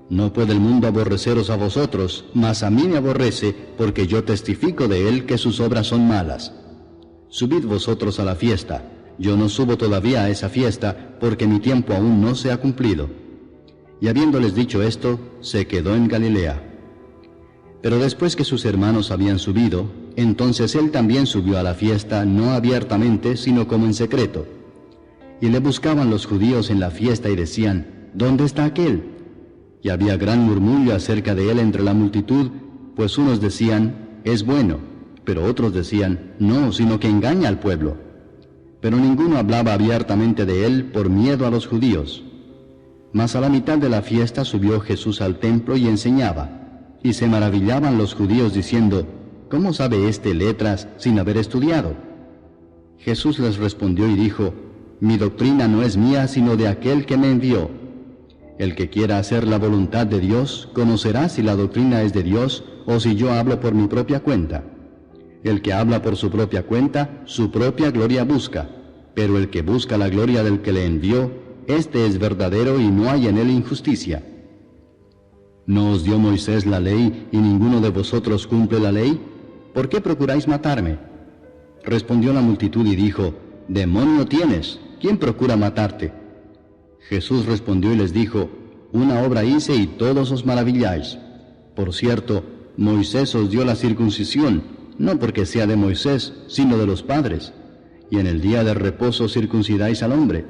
No puede el mundo aborreceros a vosotros, mas a mí me aborrece, porque yo testifico de él que sus obras son malas. Subid vosotros a la fiesta, yo no subo todavía a esa fiesta, porque mi tiempo aún no se ha cumplido. Y habiéndoles dicho esto, se quedó en Galilea. Pero después que sus hermanos habían subido, entonces él también subió a la fiesta, no abiertamente, sino como en secreto. Y le buscaban los judíos en la fiesta y decían, ¿dónde está aquel? Y había gran murmullo acerca de él entre la multitud, pues unos decían, es bueno, pero otros decían, no, sino que engaña al pueblo. Pero ninguno hablaba abiertamente de él por miedo a los judíos. Mas a la mitad de la fiesta subió Jesús al templo y enseñaba, y se maravillaban los judíos diciendo, ¿cómo sabe éste letras sin haber estudiado? Jesús les respondió y dijo, mi doctrina no es mía sino de aquel que me envió. El que quiera hacer la voluntad de Dios, conocerá si la doctrina es de Dios o si yo hablo por mi propia cuenta. El que habla por su propia cuenta, su propia gloria busca, pero el que busca la gloria del que le envió, este es verdadero y no hay en él injusticia. ¿No os dio Moisés la ley y ninguno de vosotros cumple la ley? ¿Por qué procuráis matarme? Respondió la multitud y dijo, demonio tienes, ¿quién procura matarte? Jesús respondió y les dijo, una obra hice y todos os maravilláis. Por cierto, Moisés os dio la circuncisión, no porque sea de Moisés, sino de los padres. Y en el día de reposo circuncidáis al hombre.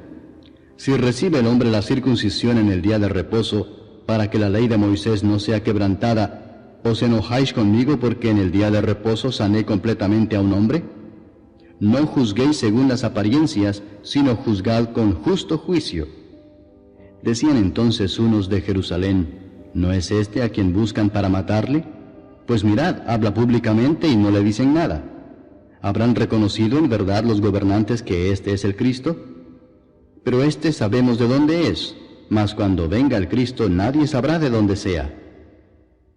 Si recibe el hombre la circuncisión en el día de reposo, para que la ley de Moisés no sea quebrantada, ¿os enojáis conmigo porque en el día de reposo sané completamente a un hombre? no juzguéis según las apariencias, sino juzgad con justo juicio. Decían entonces unos de Jerusalén, ¿no es este a quien buscan para matarle? Pues mirad, habla públicamente y no le dicen nada. ¿Habrán reconocido en verdad los gobernantes que este es el Cristo? Pero este sabemos de dónde es, mas cuando venga el Cristo nadie sabrá de dónde sea.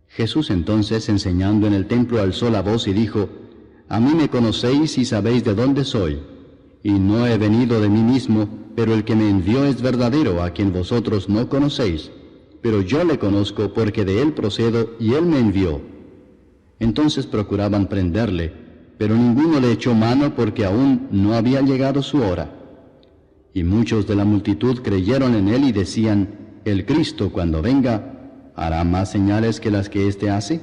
Jesús entonces, enseñando en el templo, alzó la voz y dijo, a mí me conocéis y sabéis de dónde soy, y no he venido de mí mismo, pero el que me envió es verdadero, a quien vosotros no conocéis, pero yo le conozco porque de él procedo y él me envió. Entonces procuraban prenderle, pero ninguno le echó mano porque aún no había llegado su hora. Y muchos de la multitud creyeron en él y decían, el Cristo cuando venga, ¿hará más señales que las que éste hace?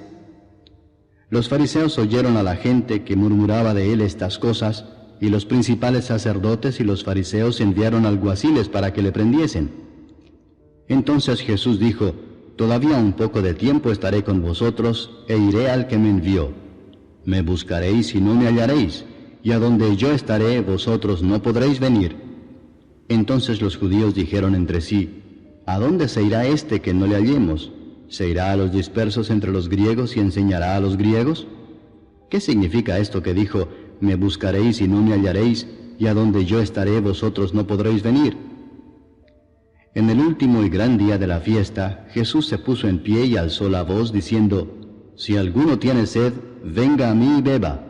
Los fariseos oyeron a la gente que murmuraba de él estas cosas, y los principales sacerdotes y los fariseos enviaron alguaciles para que le prendiesen. Entonces Jesús dijo, todavía un poco de tiempo estaré con vosotros, e iré al que me envió. Me buscaréis y no me hallaréis, y a donde yo estaré vosotros no podréis venir. Entonces los judíos dijeron entre sí, ¿a dónde se irá este que no le hallemos? ¿Se irá a los dispersos entre los griegos y enseñará a los griegos? ¿Qué significa esto que dijo, me buscaréis y no me hallaréis, y a donde yo estaré vosotros no podréis venir? En el último y gran día de la fiesta, Jesús se puso en pie y alzó la voz diciendo, si alguno tiene sed, venga a mí y beba.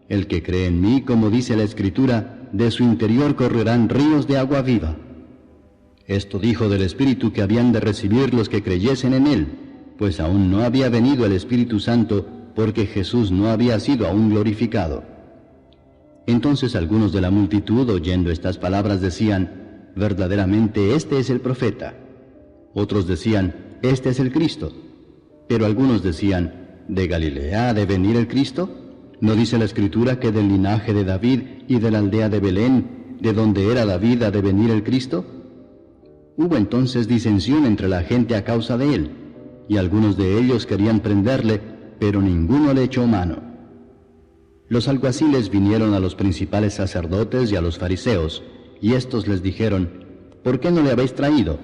El que cree en mí, como dice la Escritura, de su interior correrán ríos de agua viva. Esto dijo del Espíritu que habían de recibir los que creyesen en él, pues aún no había venido el Espíritu Santo, porque Jesús no había sido aún glorificado. Entonces algunos de la multitud, oyendo estas palabras, decían, verdaderamente este es el profeta. Otros decían, este es el Cristo. Pero algunos decían, ¿de Galilea ha de venir el Cristo? ¿No dice la Escritura que del linaje de David y de la aldea de Belén, de donde era David, ha de venir el Cristo? Hubo entonces disensión entre la gente a causa de él, y algunos de ellos querían prenderle, pero ninguno le echó mano. Los alguaciles vinieron a los principales sacerdotes y a los fariseos, y éstos les dijeron, ¿por qué no le habéis traído?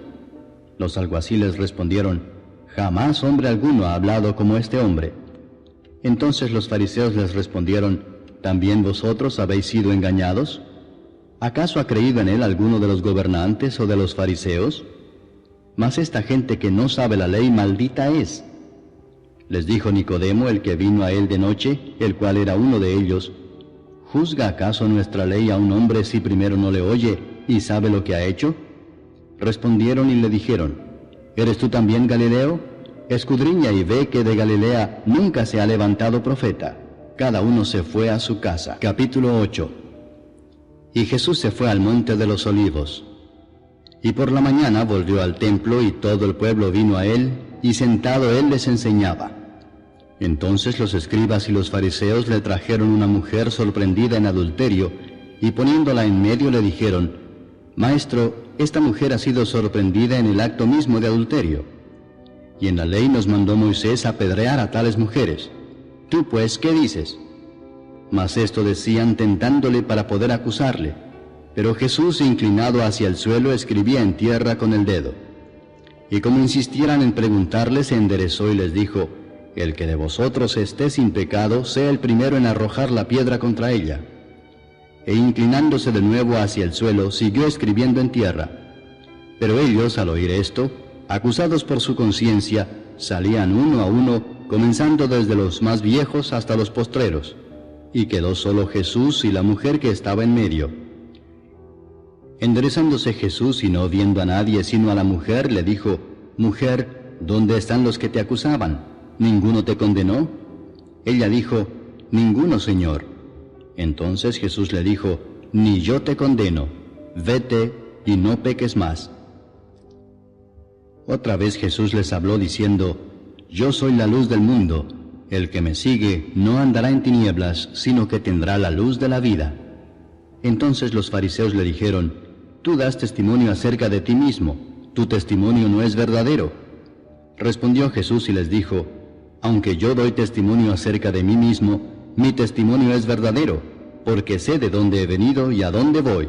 Los alguaciles respondieron, jamás hombre alguno ha hablado como este hombre. Entonces los fariseos les respondieron, ¿también vosotros habéis sido engañados? ¿Acaso ha creído en él alguno de los gobernantes o de los fariseos? Mas esta gente que no sabe la ley, maldita es. Les dijo Nicodemo, el que vino a él de noche, el cual era uno de ellos, ¿juzga acaso nuestra ley a un hombre si primero no le oye y sabe lo que ha hecho? Respondieron y le dijeron, ¿eres tú también Galileo? Escudriña y ve que de Galilea nunca se ha levantado profeta. Cada uno se fue a su casa. Capítulo 8. Y Jesús se fue al monte de los olivos. Y por la mañana volvió al templo, y todo el pueblo vino a él, y sentado él les enseñaba. Entonces los escribas y los fariseos le trajeron una mujer sorprendida en adulterio, y poniéndola en medio le dijeron, Maestro, esta mujer ha sido sorprendida en el acto mismo de adulterio. Y en la ley nos mandó Moisés apedrear a tales mujeres. Tú pues, ¿qué dices? Mas esto decían tentándole para poder acusarle. Pero Jesús, inclinado hacia el suelo, escribía en tierra con el dedo. Y como insistieran en preguntarle, se enderezó y les dijo, el que de vosotros esté sin pecado, sea el primero en arrojar la piedra contra ella. E inclinándose de nuevo hacia el suelo, siguió escribiendo en tierra. Pero ellos, al oír esto, acusados por su conciencia, salían uno a uno, comenzando desde los más viejos hasta los postreros, y quedó solo Jesús y la mujer que estaba en medio. Enderezándose Jesús y no viendo a nadie sino a la mujer, le dijo, Mujer, ¿dónde están los que te acusaban? ¿Ninguno te condenó? Ella dijo, Ninguno, Señor. Entonces Jesús le dijo, Ni yo te condeno, vete y no peques más. Otra vez Jesús les habló diciendo, Yo soy la luz del mundo, el que me sigue no andará en tinieblas, sino que tendrá la luz de la vida. Entonces los fariseos le dijeron, Tú das testimonio acerca de ti mismo, tu testimonio no es verdadero. Respondió Jesús y les dijo, Aunque yo doy testimonio acerca de mí mismo, mi testimonio es verdadero, porque sé de dónde he venido y a dónde voy.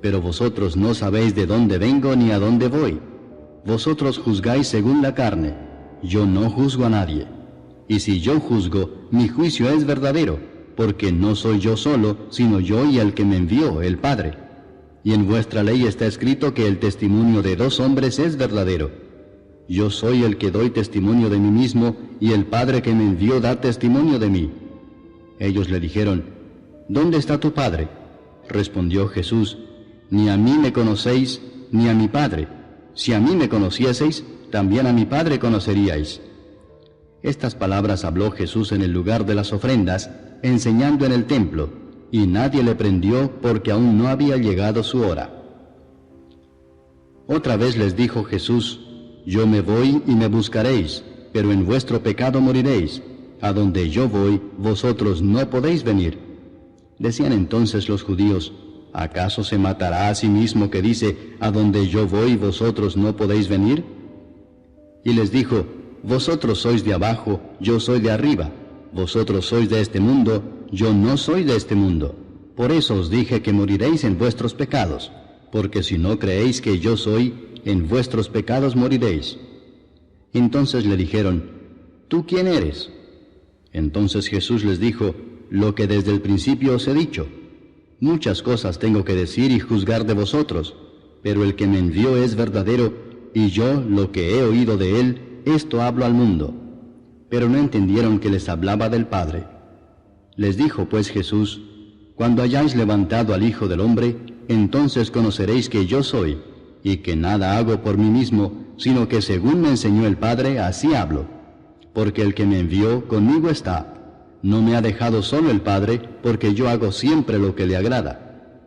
Pero vosotros no sabéis de dónde vengo ni a dónde voy. Vosotros juzgáis según la carne, yo no juzgo a nadie. Y si yo juzgo, mi juicio es verdadero, porque no soy yo solo, sino yo y el que me envió, el Padre. Y en vuestra ley está escrito que el testimonio de 2 hombres es verdadero. Yo soy el que doy testimonio de mí mismo, y el Padre que me envió da testimonio de mí. Ellos le dijeron, ¿dónde está tu Padre? Respondió Jesús, ni a mí me conocéis, ni a mi Padre. Si a mí me conocieseis, también a mi Padre conoceríais. Estas palabras habló Jesús en el lugar de las ofrendas, enseñando en el templo, y nadie le prendió porque aún no había llegado su hora. Otra vez les dijo Jesús, yo me voy y me buscaréis, pero en vuestro pecado moriréis. A donde yo voy, vosotros no podéis venir. Decían entonces los judíos, ¿acaso se matará a sí mismo que dice, a donde yo voy, vosotros no podéis venir? Y les dijo, vosotros sois de abajo, yo soy de arriba. Vosotros sois de este mundo, yo no soy de este mundo. Por eso os dije que moriréis en vuestros pecados, porque si no creéis que yo soy, en vuestros pecados moriréis. Entonces le dijeron, ¿tú quién eres? Entonces Jesús les dijo, lo que desde el principio os he dicho. Muchas cosas tengo que decir y juzgar de vosotros, pero el que me envió es verdadero, y yo, lo que he oído de él, esto hablo al mundo. Pero no entendieron que les hablaba del Padre. Les dijo pues Jesús, cuando hayáis levantado al Hijo del Hombre, entonces conoceréis que yo soy, y que nada hago por mí mismo, sino que según me enseñó el Padre, así hablo. Porque el que me envió conmigo está. No me ha dejado solo el Padre, porque yo hago siempre lo que le agrada.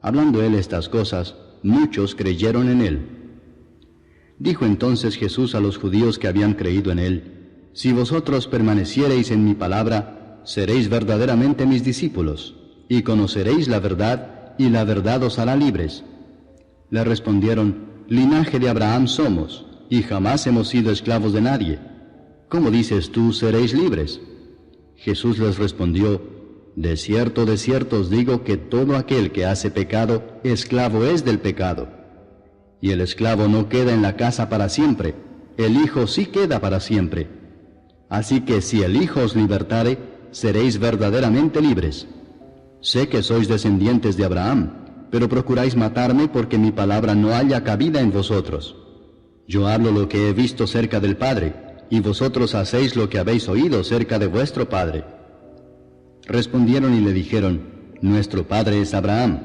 Hablando él estas cosas, muchos creyeron en él. Dijo entonces Jesús a los judíos que habían creído en él, si vosotros permaneciereis en mi palabra, seréis verdaderamente mis discípulos, y conoceréis la verdad, y la verdad os hará libres. Le respondieron, linaje de Abraham somos, y jamás hemos sido esclavos de nadie. ¿Cómo dices tú, seréis libres? Jesús les respondió, de cierto os digo que todo aquel que hace pecado, esclavo es del pecado. Y el esclavo no queda en la casa para siempre, el Hijo sí queda para siempre. Así que si el Hijo os libertare, seréis verdaderamente libres. Sé que sois descendientes de Abraham, pero procuráis matarme porque mi palabra no haya cabida en vosotros. Yo hablo lo que he visto cerca del Padre, y vosotros hacéis lo que habéis oído cerca de vuestro padre. Respondieron y le dijeron, nuestro padre es Abraham.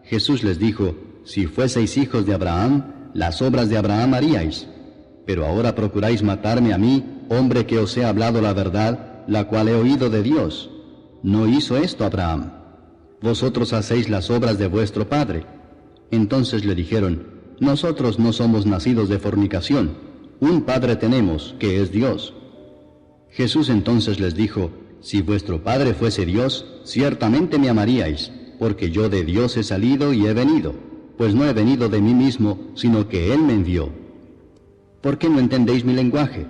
Jesús les dijo, si fueseis hijos de Abraham, las obras de Abraham haríais. Pero ahora procuráis matarme a mí, hombre que os he hablado la verdad, la cual he oído de Dios. No hizo esto Abraham. Vosotros hacéis las obras de vuestro padre. Entonces le dijeron, nosotros no somos nacidos de fornicación. Un Padre tenemos, que es Dios. Jesús entonces les dijo, si vuestro Padre fuese Dios, ciertamente me amaríais, porque yo de Dios he salido y he venido, pues no he venido de mí mismo, sino que Él me envió. ¿Por qué no entendéis mi lenguaje?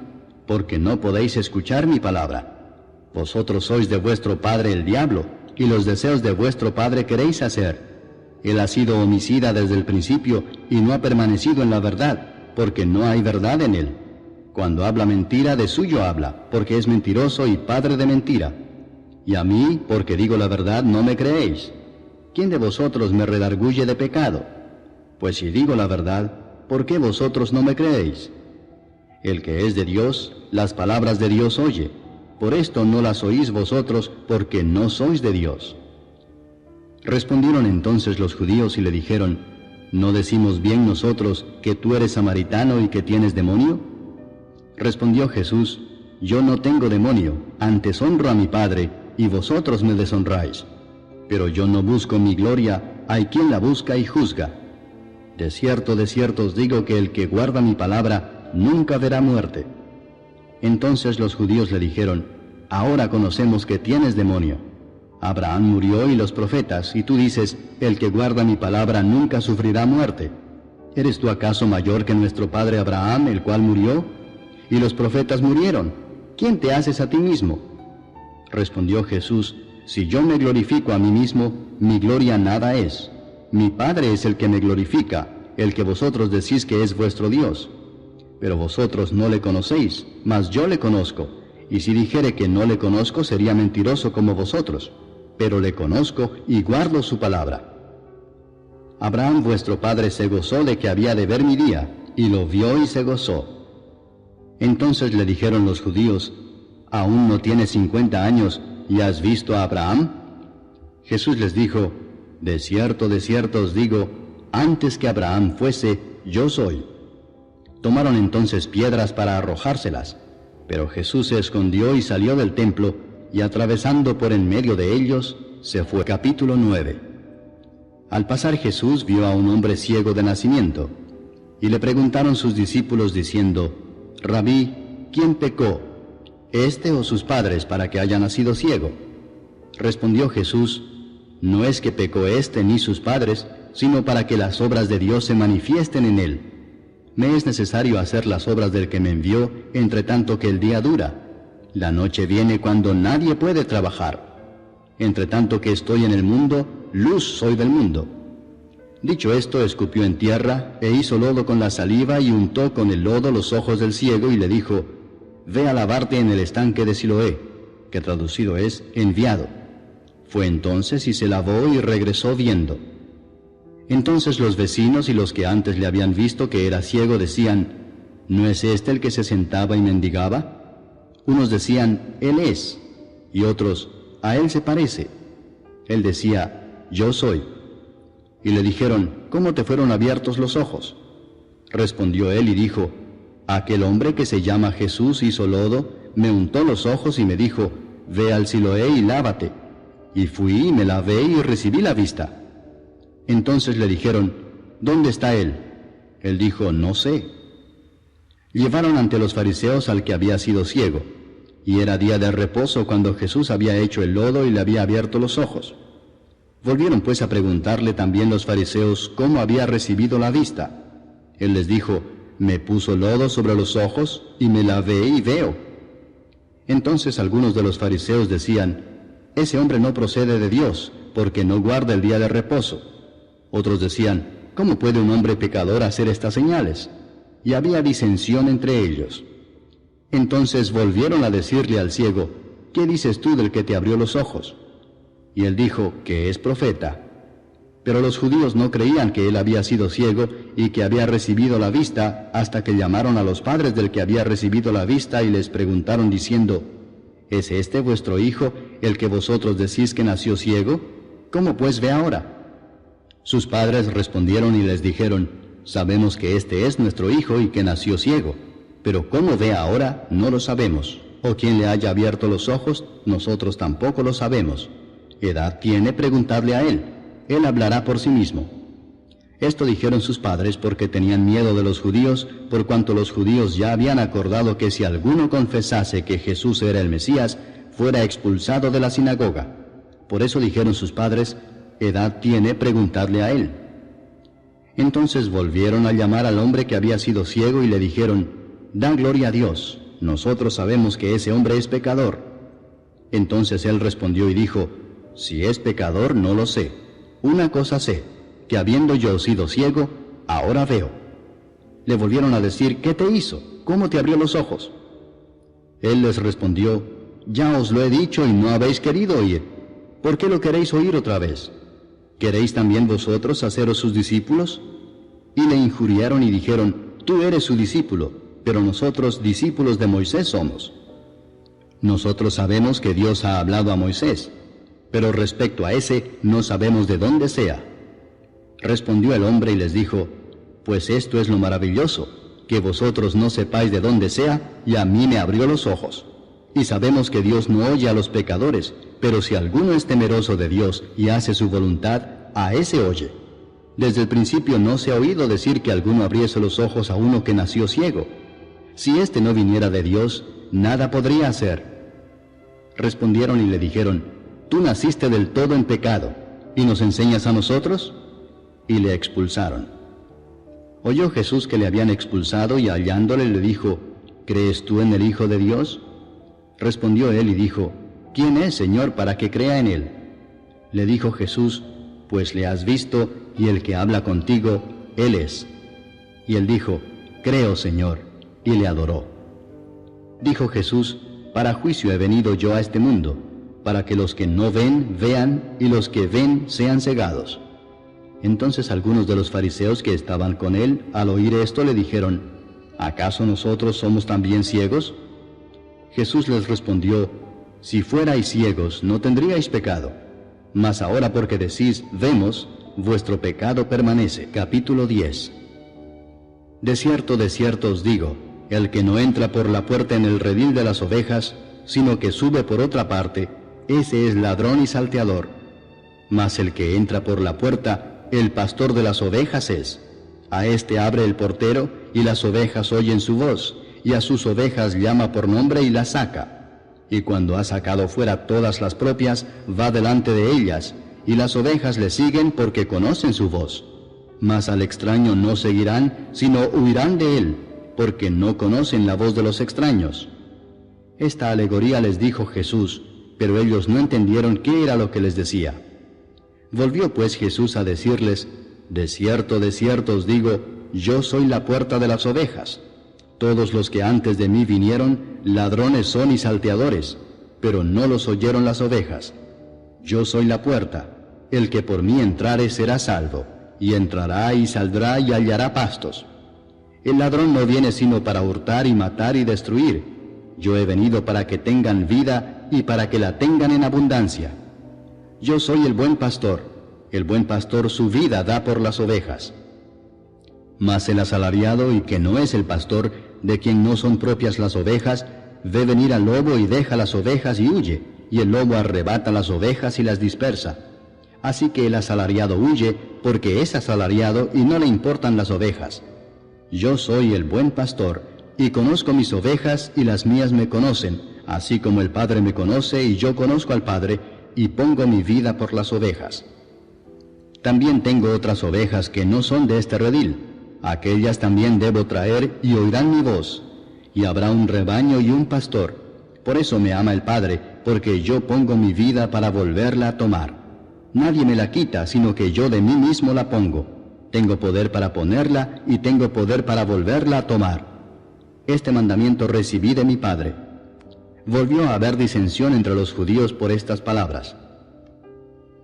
Porque no podéis escuchar mi palabra. Vosotros sois de vuestro padre el diablo, y los deseos de vuestro padre queréis hacer. Él ha sido homicida desde el principio, y no ha permanecido en la verdad, porque no hay verdad en él. Cuando habla mentira, de suyo habla, porque es mentiroso y padre de mentira. Y a mí, porque digo la verdad, no me creéis. ¿Quién de vosotros me redarguye de pecado? Pues si digo la verdad, ¿por qué vosotros no me creéis? El que es de Dios, las palabras de Dios oye. Por esto no las oís vosotros, porque no sois de Dios. Respondieron entonces los judíos y le dijeron, ¿no decimos bien nosotros que tú eres samaritano y que tienes demonio? Respondió Jesús, yo no tengo demonio, antes honro a mi Padre, y vosotros me deshonráis. Pero yo no busco mi gloria, hay quien la busca y juzga. De cierto os digo que el que guarda mi palabra nunca verá muerte. Entonces los judíos le dijeron, ahora conocemos que tienes demonio. Abraham murió y los profetas, y tú dices, el que guarda mi palabra nunca sufrirá muerte. ¿Eres tú acaso mayor que nuestro padre Abraham, el cual murió? Y los profetas murieron. ¿Quién te haces a ti mismo? Respondió Jesús, si yo me glorifico a mí mismo, mi gloria nada es. Mi Padre es el que me glorifica, el que vosotros decís que es vuestro Dios. Pero vosotros no le conocéis, mas yo le conozco, y si dijere que no le conozco, sería mentiroso como vosotros, pero le conozco y guardo su palabra. Abraham vuestro padre se gozó de que había de ver mi día, y lo vio y se gozó. Entonces le dijeron los judíos, ¿aún no tienes 50 años y has visto a Abraham? Jesús les dijo, de cierto os digo, antes que Abraham fuese, yo soy. Tomaron entonces piedras para arrojárselas, pero Jesús se escondió y salió del templo, y atravesando por en medio de ellos, se fue. Capítulo 9. Al pasar Jesús vio a un hombre ciego de nacimiento, y le preguntaron sus discípulos diciendo, Rabí, ¿quién pecó, este o sus padres, para que haya nacido ciego? Respondió Jesús, no es que pecó este ni sus padres, sino para que las obras de Dios se manifiesten en él. Me es necesario hacer las obras del que me envió, entre tanto que el día dura. La noche viene cuando nadie puede trabajar. Entre tanto que estoy en el mundo, luz soy del mundo. Dicho esto, escupió en tierra, e hizo lodo con la saliva, y untó con el lodo los ojos del ciego, y le dijo, ve a lavarte en el estanque de Siloé, que traducido es, enviado. Fue entonces y se lavó y regresó viendo. Entonces los vecinos y los que antes le habían visto que era ciego decían, ¿no es este el que se sentaba y mendigaba? Unos decían, él es, y otros, a él se parece. Él decía, yo soy. Y le dijeron, ¿cómo te fueron abiertos los ojos? Respondió él y dijo, aquel hombre que se llama Jesús hizo lodo, me untó los ojos y me dijo, ve al Siloé y lávate. Y fui y me lavé y recibí la vista. Entonces le dijeron, ¿dónde está él? Él dijo, no sé. Llevaron ante los fariseos al que había sido ciego, y era día de reposo cuando Jesús había hecho el lodo y le había abierto los ojos. Volvieron pues a preguntarle también los fariseos cómo había recibido la vista. Él les dijo, me puso lodo sobre los ojos y me lavé y veo. Entonces algunos de los fariseos decían, ese hombre no procede de Dios, porque no guarda el día de reposo. Otros decían, ¿cómo puede un hombre pecador hacer estas señales? Y había disensión entre ellos. Entonces volvieron a decirle al ciego, ¿qué dices tú del que te abrió los ojos? Y él dijo, que es profeta. Pero los judíos no creían que él había sido ciego y que había recibido la vista, hasta que llamaron a los padres del que había recibido la vista y les preguntaron diciendo, ¿es este vuestro hijo, el que vosotros decís que nació ciego? ¿Cómo pues ve ahora? Sus padres respondieron y les dijeron, sabemos que este es nuestro hijo y que nació ciego, pero cómo ve ahora no lo sabemos, o quién le haya abierto los ojos, nosotros tampoco lo sabemos. Edad tiene, preguntadle a él, él hablará por sí mismo. Esto dijeron sus padres porque tenían miedo de los judíos, por cuanto los judíos ya habían acordado que si alguno confesase que Jesús era el Mesías, fuera expulsado de la sinagoga. Por eso dijeron sus padres, edad tiene, preguntadle a él. Entonces volvieron a llamar al hombre que había sido ciego y le dijeron, da gloria a Dios, nosotros sabemos que ese hombre es pecador. Entonces él respondió y dijo, si es pecador no lo sé. Una cosa sé, que habiendo yo sido ciego, ahora veo. Le volvieron a decir, ¿qué te hizo? ¿Cómo te abrió los ojos? Él les respondió, ya os lo he dicho y no habéis querido oír. ¿Por qué lo queréis oír otra vez? ¿Queréis también vosotros haceros sus discípulos? Y le injuriaron y dijeron, tú eres su discípulo, pero nosotros discípulos de Moisés somos. Nosotros sabemos que Dios ha hablado a Moisés, pero respecto a ese no sabemos de dónde sea. Respondió el hombre y les dijo, pues esto es lo maravilloso, que vosotros no sepáis de dónde sea, y a mí me abrió los ojos. Y sabemos que Dios no oye a los pecadores, pero si alguno es temeroso de Dios y hace su voluntad, a ese oye. Desde el principio no se ha oído decir que alguno abriese los ojos a uno que nació ciego. Si éste no viniera de Dios, nada podría hacer. Respondieron y le dijeron, tú naciste del todo en pecado, ¿y nos enseñas a nosotros? Y le expulsaron. Oyó Jesús que le habían expulsado y hallándole le dijo, ¿crees tú en el Hijo de Dios? Respondió él y dijo, ¿quién es, Señor, para que crea en él? Le dijo Jesús, pues le has visto, y el que habla contigo, él es. Y él dijo, creo, Señor, y le adoró. Dijo Jesús, para juicio he venido yo a este mundo, para que los que no ven, vean, y los que ven, sean cegados. Entonces algunos de los fariseos que estaban con él, al oír esto, le dijeron, ¿acaso nosotros somos también ciegos? Jesús les respondió, si fuerais ciegos, no tendríais pecado. Mas ahora porque decís, vemos, vuestro pecado permanece. Capítulo 10. De cierto os digo, el que no entra por la puerta en el redil de las ovejas, sino que sube por otra parte, ese es ladrón y salteador. Mas el que entra por la puerta, el pastor de las ovejas es. A éste abre el portero, y las ovejas oyen su voz, y a sus ovejas llama por nombre y las saca. Y cuando ha sacado fuera todas las propias, va delante de ellas, y las ovejas le siguen porque conocen su voz. Mas al extraño no seguirán, sino huirán de él, porque no conocen la voz de los extraños. Esta alegoría les dijo Jesús, pero ellos no entendieron qué era lo que les decía. Volvió pues Jesús a decirles, de cierto os digo, yo soy la puerta de las ovejas. Todos los que antes de mí vinieron, ladrones son y salteadores, pero no los oyeron las ovejas. Yo soy la puerta, el que por mí entrare será salvo, y entrará y saldrá y hallará pastos. El ladrón no viene sino para hurtar y matar y destruir. Yo he venido para que tengan vida y para que la tengan en abundancia. Yo soy el buen pastor su vida da por las ovejas. Mas el asalariado, y que no es el pastor, de quien no son propias las ovejas, ve venir al lobo y deja las ovejas y huye, y el lobo arrebata las ovejas y las dispersa. Así que el asalariado huye, porque es asalariado y no le importan las ovejas. Yo soy el buen pastor, y conozco mis ovejas, y las mías me conocen, así como el Padre me conoce, y yo conozco al Padre, y pongo mi vida por las ovejas. También tengo otras ovejas que no son de este redil. Aquellas también debo traer, y oirán mi voz. Y habrá un rebaño y un pastor. Por eso me ama el Padre, porque yo pongo mi vida para volverla a tomar. Nadie me la quita, sino que yo de mí mismo la pongo. Tengo poder para ponerla, y tengo poder para volverla a tomar. Este mandamiento recibí de mi Padre. Volvió a haber disensión entre los judíos por estas palabras.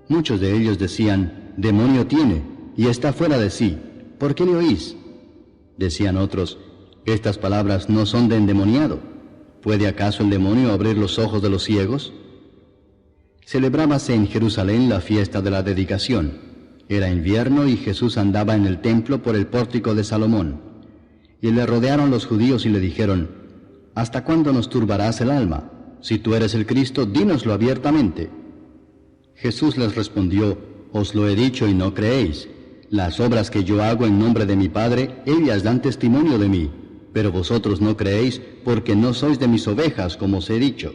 Muchos de ellos decían, demonio tiene, y está fuera de sí. ¿Por qué le oís? Decían otros, estas palabras no son de endemoniado. ¿Puede acaso el demonio abrir los ojos de los ciegos? Celebrábase en Jerusalén la fiesta de la dedicación. Era invierno y Jesús andaba en el templo por el pórtico de Salomón. Y le rodearon los judíos y le dijeron, ¿hasta cuándo nos turbarás el alma? Si tú eres el Cristo, dínoslo abiertamente. Jesús les respondió, os lo he dicho y no creéis. Las obras que yo hago en nombre de mi Padre, ellas dan testimonio de mí, pero vosotros no creéis porque no sois de mis ovejas, como os he dicho.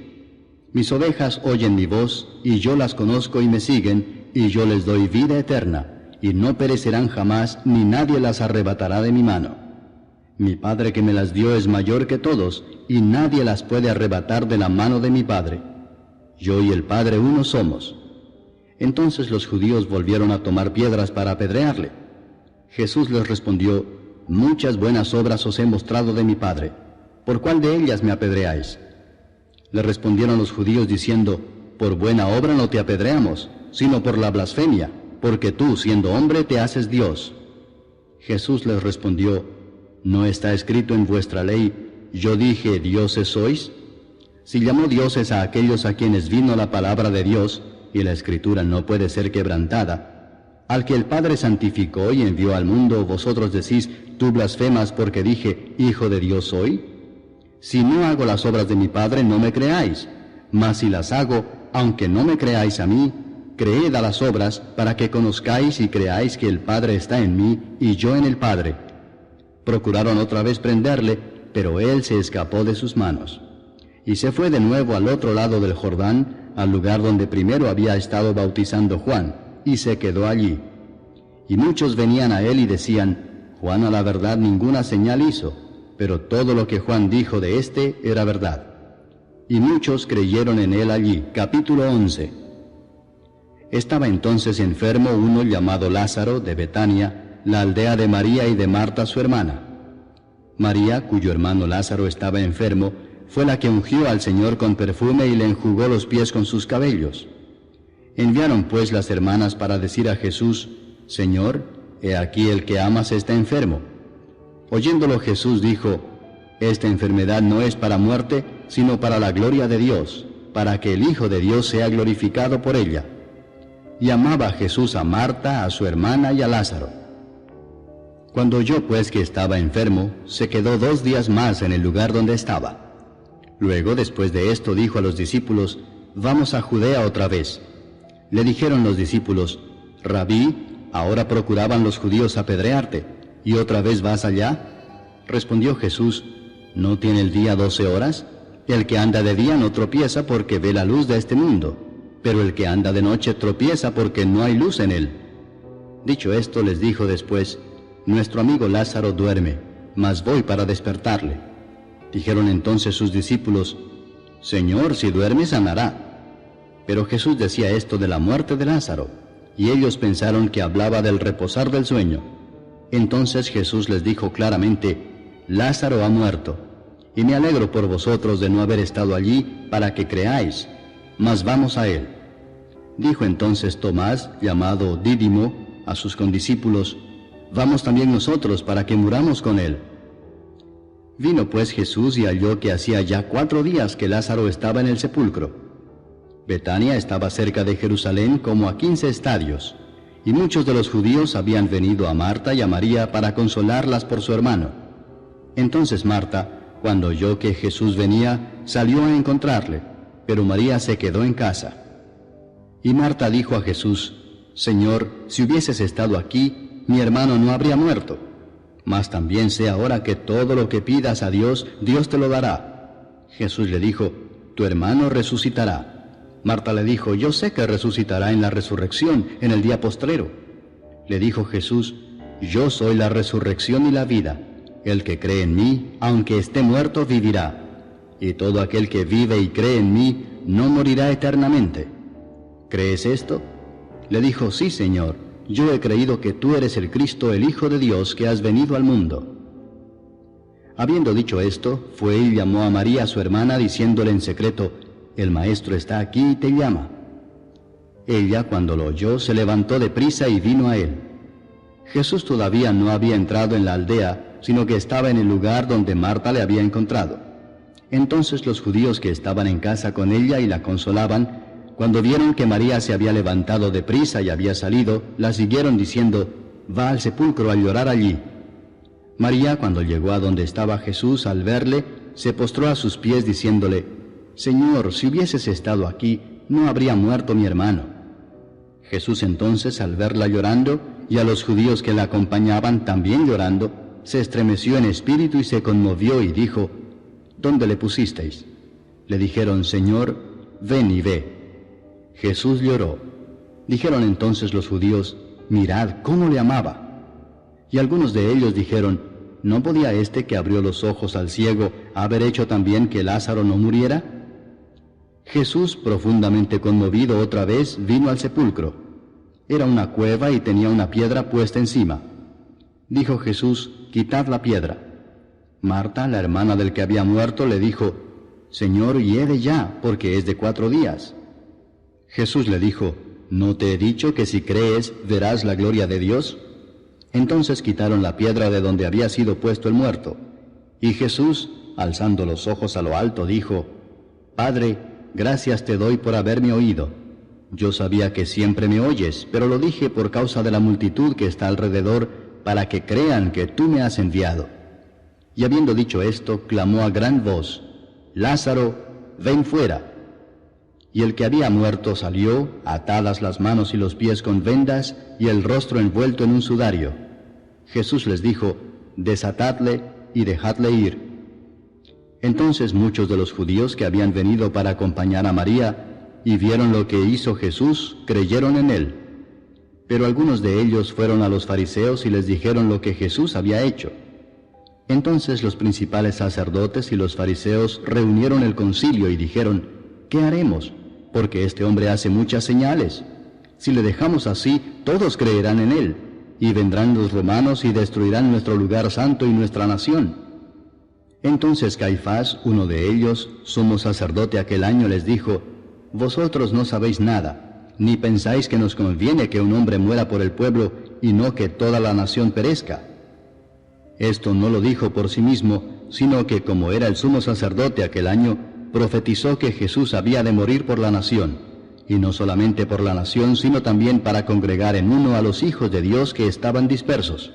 Mis ovejas oyen mi voz, y yo las conozco y me siguen, y yo les doy vida eterna, y no perecerán jamás, ni nadie las arrebatará de mi mano. Mi Padre que me las dio es mayor que todos, y nadie las puede arrebatar de la mano de mi Padre. Yo y el Padre uno somos. Entonces los judíos volvieron a tomar piedras para apedrearle. Jesús les respondió, muchas buenas obras os he mostrado de mi Padre. ¿Por cuál de ellas me apedreáis? Le respondieron los judíos diciendo, por buena obra no te apedreamos, sino por la blasfemia, porque tú, siendo hombre, te haces Dios. Jesús les respondió, ¿no está escrito en vuestra ley, yo dije, dioses sois? Si llamó dioses a aquellos a quienes vino la palabra de Dios, y la Escritura no puede ser quebrantada, al que el Padre santificó y envió al mundo, vosotros decís, tú blasfemas porque dije, Hijo de Dios soy. Si no hago las obras de mi Padre, no me creáis, mas si las hago, aunque no me creáis a mí, creed a las obras, para que conozcáis y creáis que el Padre está en mí, y yo en el Padre. Procuraron otra vez prenderle, pero él se escapó de sus manos. Y se fue de nuevo al otro lado del Jordán, al lugar donde primero había estado bautizando Juan, y se quedó allí. Y muchos venían a él y decían, Juan a la verdad ninguna señal hizo, pero todo lo que Juan dijo de éste era verdad. y muchos creyeron en él allí. Capítulo 11. Estaba entonces enfermo uno llamado Lázaro de Betania, la aldea de María y de Marta su hermana. María, cuyo hermano Lázaro estaba enfermo, fue la que ungió al Señor con perfume y le enjugó los pies con sus cabellos. Enviaron pues las hermanas para decir a Jesús: Señor, he aquí el que amas está enfermo. Oyéndolo Jesús dijo: Esta enfermedad no es para muerte, sino para la gloria de Dios, para que el Hijo de Dios sea glorificado por ella. Y amaba Jesús a Marta, a su hermana y a Lázaro. Cuando oyó pues que estaba enfermo, se quedó 2 días más en el lugar donde estaba. Luego, después de esto, dijo a los discípulos: Vamos a Judea otra vez. Le dijeron los discípulos: Rabí, ahora procuraban los judíos apedrearte, ¿y otra vez vas allá? Respondió Jesús: ¿No tiene el día 12 horas? El que anda de día no tropieza porque ve la luz de este mundo, pero el que anda de noche tropieza porque no hay luz en él. Dicho esto, les dijo después: Nuestro amigo Lázaro duerme, mas voy para despertarle. Dijeron entonces sus discípulos: Señor, si duerme, sanará. Pero Jesús decía esto de la muerte de Lázaro, y ellos pensaron que hablaba del reposar del sueño. Entonces Jesús les dijo claramente: Lázaro ha muerto, y me alegro por vosotros de no haber estado allí para que creáis, mas vamos a él. Dijo entonces Tomás, llamado Dídimo, a sus condiscípulos: Vamos también nosotros para que muramos con él. Vino pues Jesús y halló que hacía ya 4 días que Lázaro estaba en el sepulcro. Betania estaba cerca de Jerusalén como a 15 estadios, y muchos de los judíos habían venido a Marta y a María para consolarlas por su hermano. Entonces Marta, cuando oyó que Jesús venía, salió a encontrarle, pero María se quedó en casa. Y Marta dijo a Jesús: Señor, si hubieses estado aquí, mi hermano no habría muerto. Mas también sé ahora que todo lo que pidas a Dios, Dios te lo dará. Jesús le dijo: Tu hermano resucitará. Marta le dijo: Yo sé que resucitará en la resurrección, en el día postrero. Le dijo Jesús: Yo soy la resurrección y la vida. El que cree en mí, aunque esté muerto, vivirá. Y todo aquel que vive y cree en mí, no morirá eternamente. ¿Crees esto? Le dijo: Sí, Señor, yo he creído que tú eres el Cristo, el Hijo de Dios, que has venido al mundo. Habiendo dicho esto, fue y llamó a María su hermana, diciéndole en secreto: El Maestro está aquí y te llama. Ella, cuando lo oyó, se levantó de prisa y vino a él. Jesús todavía no había entrado en la aldea, sino que estaba en el lugar donde Marta le había encontrado. Entonces los judíos que estaban en casa con ella y la consolaban, cuando vieron que María se había levantado de prisa y había salido, la siguieron diciendo: Va al sepulcro a llorar allí. María, cuando llegó a donde estaba Jesús, al verle, se postró a sus pies diciéndole: Señor, si hubieses estado aquí, no habría muerto mi hermano. Jesús entonces, al verla llorando, y a los judíos que la acompañaban también llorando, se estremeció en espíritu y se conmovió y dijo: ¿Dónde le pusisteis? Le dijeron: Señor, ven y ve. Jesús lloró. Dijeron entonces los judíos: Mirad cómo le amaba. Y algunos de ellos dijeron: ¿No podía este que abrió los ojos al ciego haber hecho también que Lázaro no muriera? Jesús, profundamente conmovido otra vez, vino al sepulcro. Era una cueva y tenía una piedra puesta encima. Dijo Jesús: Quitad la piedra. Marta, la hermana del que había muerto, le dijo: Señor, hiede ya, porque es de 4 días. Jesús le dijo: ¿No te he dicho que si crees, verás la gloria de Dios? Entonces quitaron la piedra de donde había sido puesto el muerto. Y Jesús, alzando los ojos a lo alto, dijo: Padre, gracias te doy por haberme oído. Yo sabía que siempre me oyes, pero lo dije por causa de la multitud que está alrededor, para que crean que tú me has enviado. Y habiendo dicho esto, clamó a gran voz: Lázaro, ven fuera. Y el que había muerto salió, atadas las manos y los pies con vendas, y el rostro envuelto en un sudario. Jesús les dijo: Desatadle y dejadle ir. Entonces muchos de los judíos que habían venido para acompañar a María, y vieron lo que hizo Jesús, creyeron en él. Pero algunos de ellos fueron a los fariseos y les dijeron lo que Jesús había hecho. Entonces los principales sacerdotes y los fariseos reunieron el concilio y dijeron, ¿qué haremos? Porque este hombre hace muchas señales. Si le dejamos así, todos creerán en él, y vendrán los romanos y destruirán nuestro lugar santo y nuestra nación. Entonces Caifás, uno de ellos, sumo sacerdote aquel año, les dijo, vosotros no sabéis nada, ni pensáis que nos conviene que un hombre muera por el pueblo y no que toda la nación perezca. Esto no lo dijo por sí mismo, sino que como era el sumo sacerdote aquel año, profetizó que Jesús había de morir por la nación, y no solamente por la nación, sino también para congregar en uno a los hijos de Dios que estaban dispersos.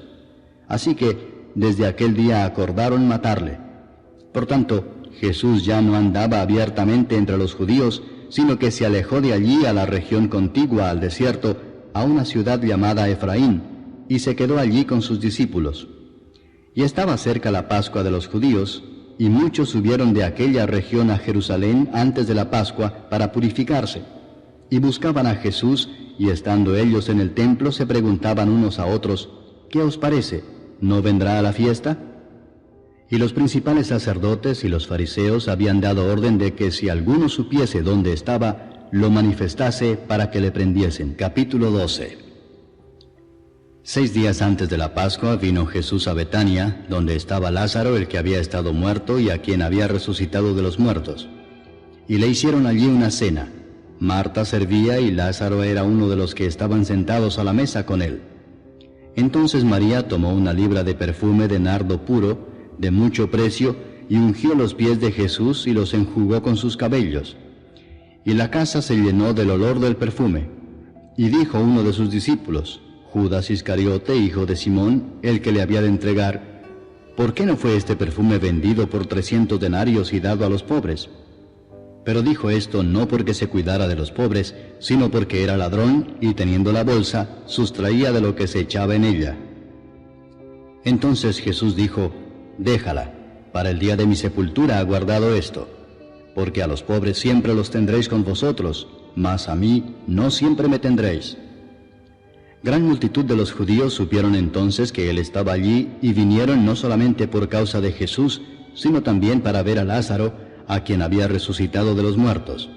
Así que desde aquel día acordaron matarle. Por tanto, Jesús ya no andaba abiertamente entre los judíos, sino que se alejó de allí a la región contigua al desierto, a una ciudad llamada Efraín, y se quedó allí con sus discípulos. Y estaba cerca la Pascua de los judíos, y muchos subieron de aquella región a Jerusalén antes de la Pascua para purificarse. Y buscaban a Jesús, y estando ellos en el templo se preguntaban unos a otros, ¿qué os parece? ¿No vendrá a la fiesta? Y los principales sacerdotes y los fariseos habían dado orden de que si alguno supiese dónde estaba, lo manifestase para que le prendiesen. Capítulo 12. 6 días antes de la Pascua vino Jesús a Betania, donde estaba Lázaro, el que había estado muerto y a quien había resucitado de los muertos. Y le hicieron allí una cena. Marta servía y Lázaro era uno de los que estaban sentados a la mesa con él. Entonces María tomó una libra de perfume de nardo puro, de mucho precio, y ungió los pies de Jesús y los enjugó con sus cabellos. Y la casa se llenó del olor del perfume. Y dijo uno de sus discípulos, Judas Iscariote, hijo de Simón, el que le había de entregar, ¿por qué no fue este perfume vendido por 300 denarios y dado a los pobres? Pero dijo esto no porque se cuidara de los pobres, sino porque era ladrón y teniendo la bolsa, sustraía de lo que se echaba en ella. Entonces Jesús dijo, déjala, para el día de mi sepultura ha guardado esto, porque a los pobres siempre los tendréis con vosotros, mas a mí no siempre me tendréis. Gran multitud de los judíos supieron entonces que él estaba allí y vinieron no solamente por causa de Jesús, sino también para ver a Lázaro, a quien había resucitado de los muertos.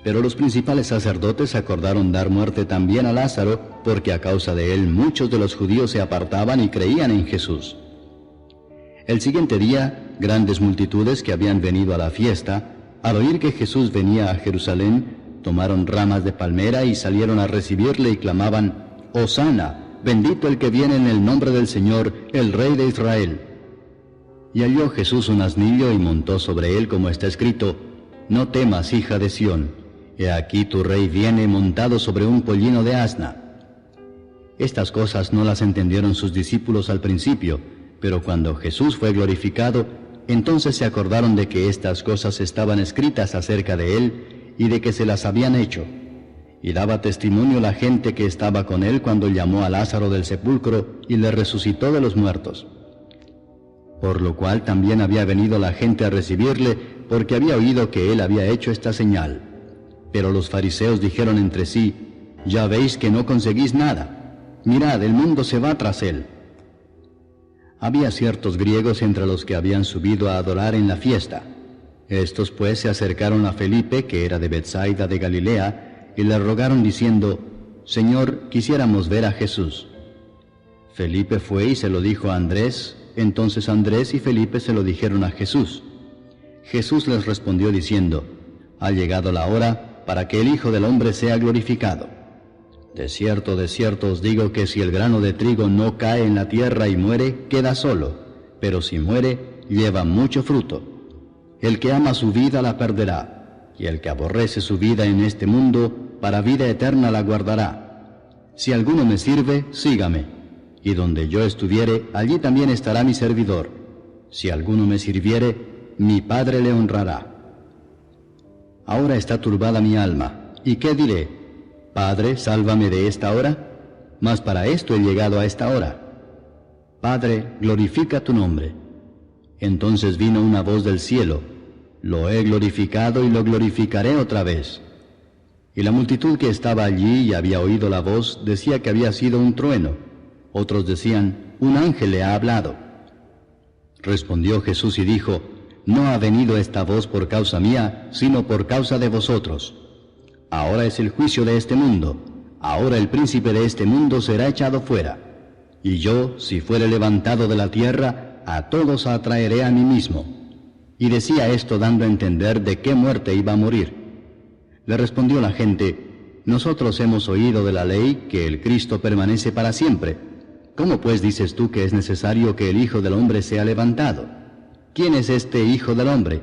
Pero los principales sacerdotes acordaron dar muerte también a Lázaro, porque a causa de él muchos de los judíos se apartaban y creían en Jesús. El siguiente día, grandes multitudes que habían venido a la fiesta, al oír que Jesús venía a Jerusalén, tomaron ramas de palmera y salieron a recibirle y clamaban, Hosana, bendito el que viene en el nombre del Señor, el Rey de Israel. Y halló Jesús un asnillo y montó sobre él, como está escrito, no temas, hija de Sión, he aquí tu rey viene montado sobre un pollino de asna. Estas cosas no las entendieron sus discípulos al principio, pero cuando Jesús fue glorificado, entonces se acordaron de que estas cosas estaban escritas acerca de él, y de que se las habían hecho. Y daba testimonio la gente que estaba con él cuando llamó a Lázaro del sepulcro y le resucitó de los muertos. Por lo cual también había venido la gente a recibirle, porque había oído que él había hecho esta señal. Pero los fariseos dijeron entre sí, ya veis que no conseguís nada. Mirad, el mundo se va tras él. Había ciertos griegos entre los que habían subido a adorar en la fiesta. Estos pues se acercaron a Felipe, que era de Betsaida de Galilea, y le rogaron diciendo, Señor, quisiéramos ver a Jesús. Felipe fue y se lo dijo a Andrés, entonces Andrés y Felipe se lo dijeron a Jesús. Jesús les respondió diciendo, ha llegado la hora para que el Hijo del Hombre sea glorificado. De cierto os digo que si el grano de trigo no cae en la tierra y muere, queda solo, pero si muere, lleva mucho fruto. El que ama su vida la perderá, y el que aborrece su vida en este mundo, para vida eterna la guardará. Si alguno me sirve, sígame, y donde yo estuviere, allí también estará mi servidor. Si alguno me sirviere, mi Padre le honrará. Ahora está turbada mi alma, ¿y qué diré? Padre, sálvame de esta hora, mas para esto he llegado a esta hora. Padre, glorifica tu nombre. Entonces vino una voz del cielo, lo he glorificado y lo glorificaré otra vez. Y la multitud que estaba allí y había oído la voz decía que había sido un trueno. Otros decían, un ángel le ha hablado. Respondió Jesús y dijo, no ha venido esta voz por causa mía, sino por causa de vosotros. Ahora es el juicio de este mundo. Ahora el príncipe de este mundo será echado fuera. Y yo, si fuere levantado de la tierra, a todos atraeré a mí mismo. Y decía esto dando a entender de qué muerte iba a morir. Le respondió la gente, nosotros hemos oído de la ley que el Cristo permanece para siempre. ¿Cómo pues dices tú que es necesario que el Hijo del Hombre sea levantado? ¿Quién es este Hijo del Hombre?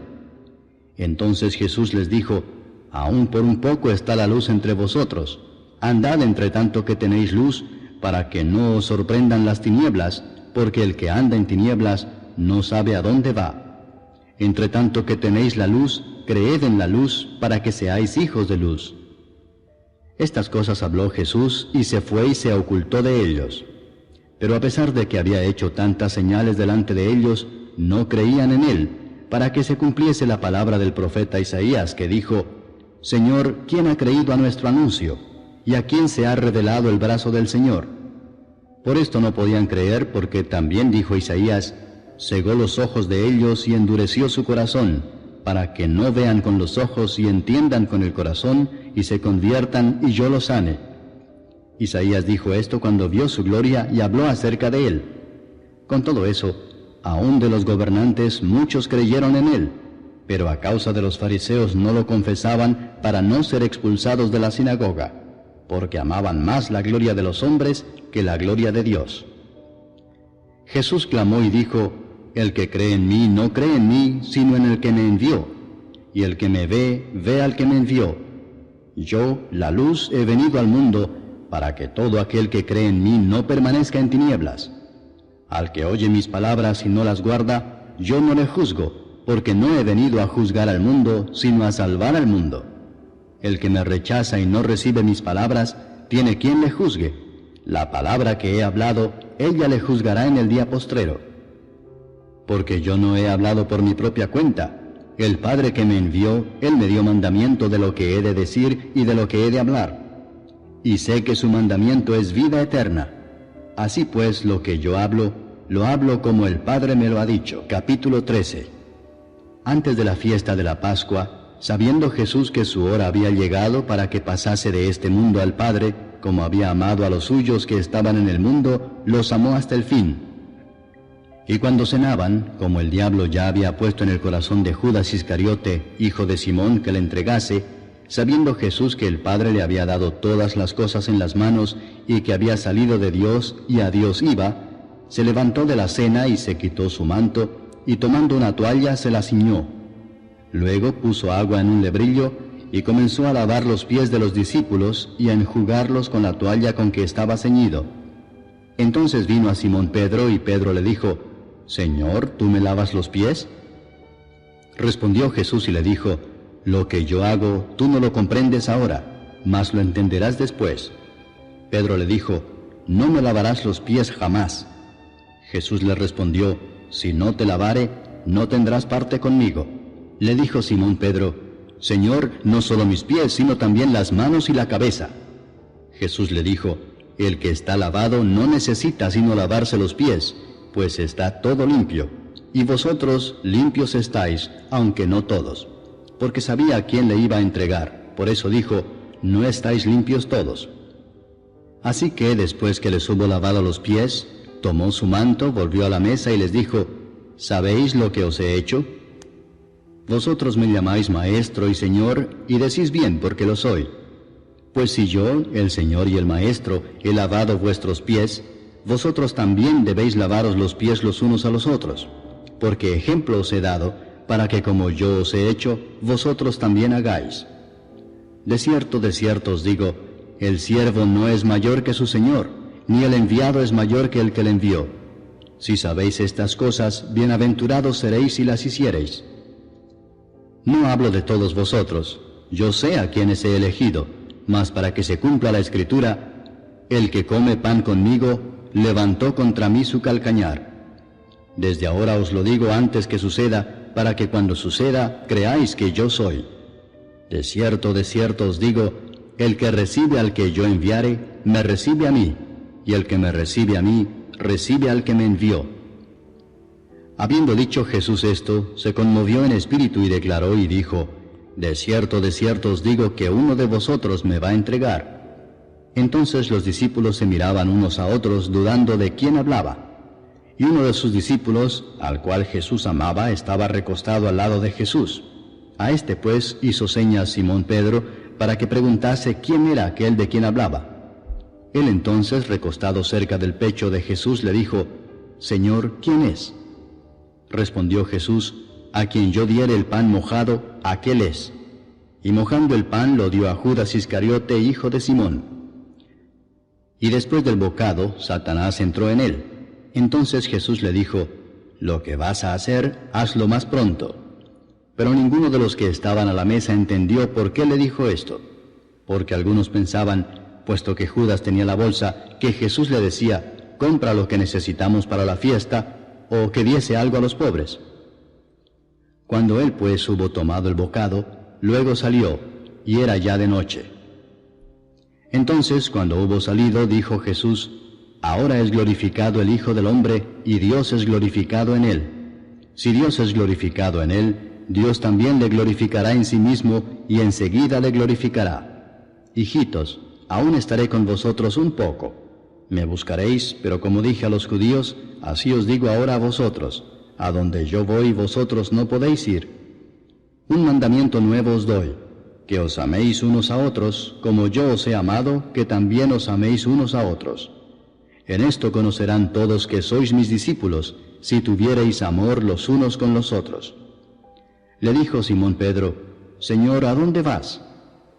Entonces Jesús les dijo, aún por un poco está la luz entre vosotros. Andad entre tanto que tenéis luz, para que no os sorprendan las tinieblas, porque el que anda en tinieblas no sabe a dónde va. Entre tanto que tenéis la luz, creed en la luz, para que seáis hijos de luz. Estas cosas habló Jesús, y se fue y se ocultó de ellos. Pero a pesar de que había hecho tantas señales delante de ellos, no creían en él, para que se cumpliese la palabra del profeta Isaías, que dijo, Señor, ¿quién ha creído a nuestro anuncio? ¿Y a quién se ha revelado el brazo del Señor? Por esto no podían creer, porque también dijo Isaías, cegó los ojos de ellos y endureció su corazón, para que no vean con los ojos y entiendan con el corazón, y se conviertan y yo los sane. Isaías dijo esto cuando vio su gloria y habló acerca de él. Con todo eso, aún de los gobernantes muchos creyeron en él, pero a causa de los fariseos no lo confesaban para no ser expulsados de la sinagoga, porque amaban más la gloria de los hombres que la gloria de Dios. Jesús clamó y dijo, el que cree en mí no cree en mí, sino en el que me envió, y el que me ve, ve al que me envió. Yo, la luz, he venido al mundo, para que todo aquel que cree en mí no permanezca en tinieblas. Al que oye mis palabras y no las guarda, yo no le juzgo, porque no he venido a juzgar al mundo, sino a salvar al mundo. El que me rechaza y no recibe mis palabras, tiene quien le juzgue. La palabra que he hablado, ella le juzgará en el día postrero. Porque yo no he hablado por mi propia cuenta. El Padre que me envió, Él me dio mandamiento de lo que he de decir y de lo que he de hablar. Y sé que su mandamiento es vida eterna. Así pues, lo que yo hablo, lo hablo como el Padre me lo ha dicho. Capítulo 13. Antes de la fiesta de la Pascua, sabiendo Jesús que su hora había llegado para que pasase de este mundo al Padre, como había amado a los suyos que estaban en el mundo, los amó hasta el fin. Y cuando cenaban, como el diablo ya había puesto en el corazón de Judas Iscariote, hijo de Simón, que le entregase, sabiendo Jesús que el Padre le había dado todas las cosas en las manos y que había salido de Dios y a Dios iba, se levantó de la cena y se quitó su manto, y tomando una toalla se la ciñó. Luego puso agua en un lebrillo y comenzó a lavar los pies de los discípulos y a enjugarlos con la toalla con que estaba ceñido. Entonces vino a Simón Pedro y Pedro le dijo, Señor, ¿tú me lavas los pies? Respondió Jesús y le dijo, lo que yo hago, tú no lo comprendes ahora, mas lo entenderás después. Pedro le dijo, no me lavarás los pies jamás. Jesús le respondió, si no te lavare, no tendrás parte conmigo. Le dijo Simón Pedro, Señor, no solo mis pies, sino también las manos y la cabeza. Jesús le dijo, el que está lavado no necesita sino lavarse los pies, pues está todo limpio, y vosotros limpios estáis, aunque no todos. Porque sabía a quién le iba a entregar, por eso dijo, no estáis limpios todos. Así que después que les hubo lavado los pies, tomó su manto, volvió a la mesa y les dijo, ¿sabéis lo que os he hecho? Vosotros me llamáis Maestro y Señor, y decís bien porque lo soy. Pues si yo, el Señor y el Maestro, he lavado vuestros pies, vosotros también debéis lavaros los pies los unos a los otros, porque ejemplo os he dado, para que como yo os he hecho, vosotros también hagáis. De cierto os digo, el siervo no es mayor que su Señor, ni el enviado es mayor que el que le envió. Si sabéis estas cosas, bienaventurados seréis si las hiciereis. No hablo de todos vosotros, yo sé a quienes he elegido, mas para que se cumpla la Escritura, el que come pan conmigo, levantó contra mí su calcañar. Desde ahora os lo digo antes que suceda, para que cuando suceda, creáis que yo soy. De cierto os digo, el que recibe al que yo enviare, me recibe a mí, y el que me recibe a mí, recibe al que me envió. Habiendo dicho Jesús esto, se conmovió en espíritu y declaró y dijo: de cierto os digo que uno de vosotros me va a entregar. Entonces los discípulos se miraban unos a otros, dudando de quién hablaba. Y uno de sus discípulos, al cual Jesús amaba, estaba recostado al lado de Jesús. A este pues hizo señas Simón Pedro para que preguntase quién era aquel de quien hablaba. Él entonces, recostado cerca del pecho de Jesús, le dijo: Señor, ¿quién es? Respondió Jesús: a quien yo diere el pan mojado, aquel es. Y mojando el pan lo dio a Judas Iscariote, hijo de Simón. Y después del bocado, Satanás entró en él. Entonces Jesús le dijo: lo que vas a hacer, hazlo más pronto. Pero ninguno de los que estaban a la mesa entendió por qué le dijo esto. Porque algunos pensaban, puesto que Judas tenía la bolsa, que Jesús le decía: compra lo que necesitamos para la fiesta, o que diese algo a los pobres. Cuando él pues hubo tomado el bocado, luego salió, y era ya de noche. Entonces, cuando hubo salido, dijo Jesús: ahora es glorificado el Hijo del Hombre, y Dios es glorificado en él. Si Dios es glorificado en él, Dios también le glorificará en sí mismo, y enseguida le glorificará. Hijitos, aún estaré con vosotros un poco. Me buscaréis, pero como dije a los judíos, así os digo ahora a vosotros: a donde yo voy, vosotros no podéis ir. Un mandamiento nuevo os doy, que os améis unos a otros, como yo os he amado, que también os améis unos a otros. En esto conocerán todos que sois mis discípulos, si tuviereis amor los unos con los otros. Le dijo Simón Pedro: Señor, ¿a dónde vas?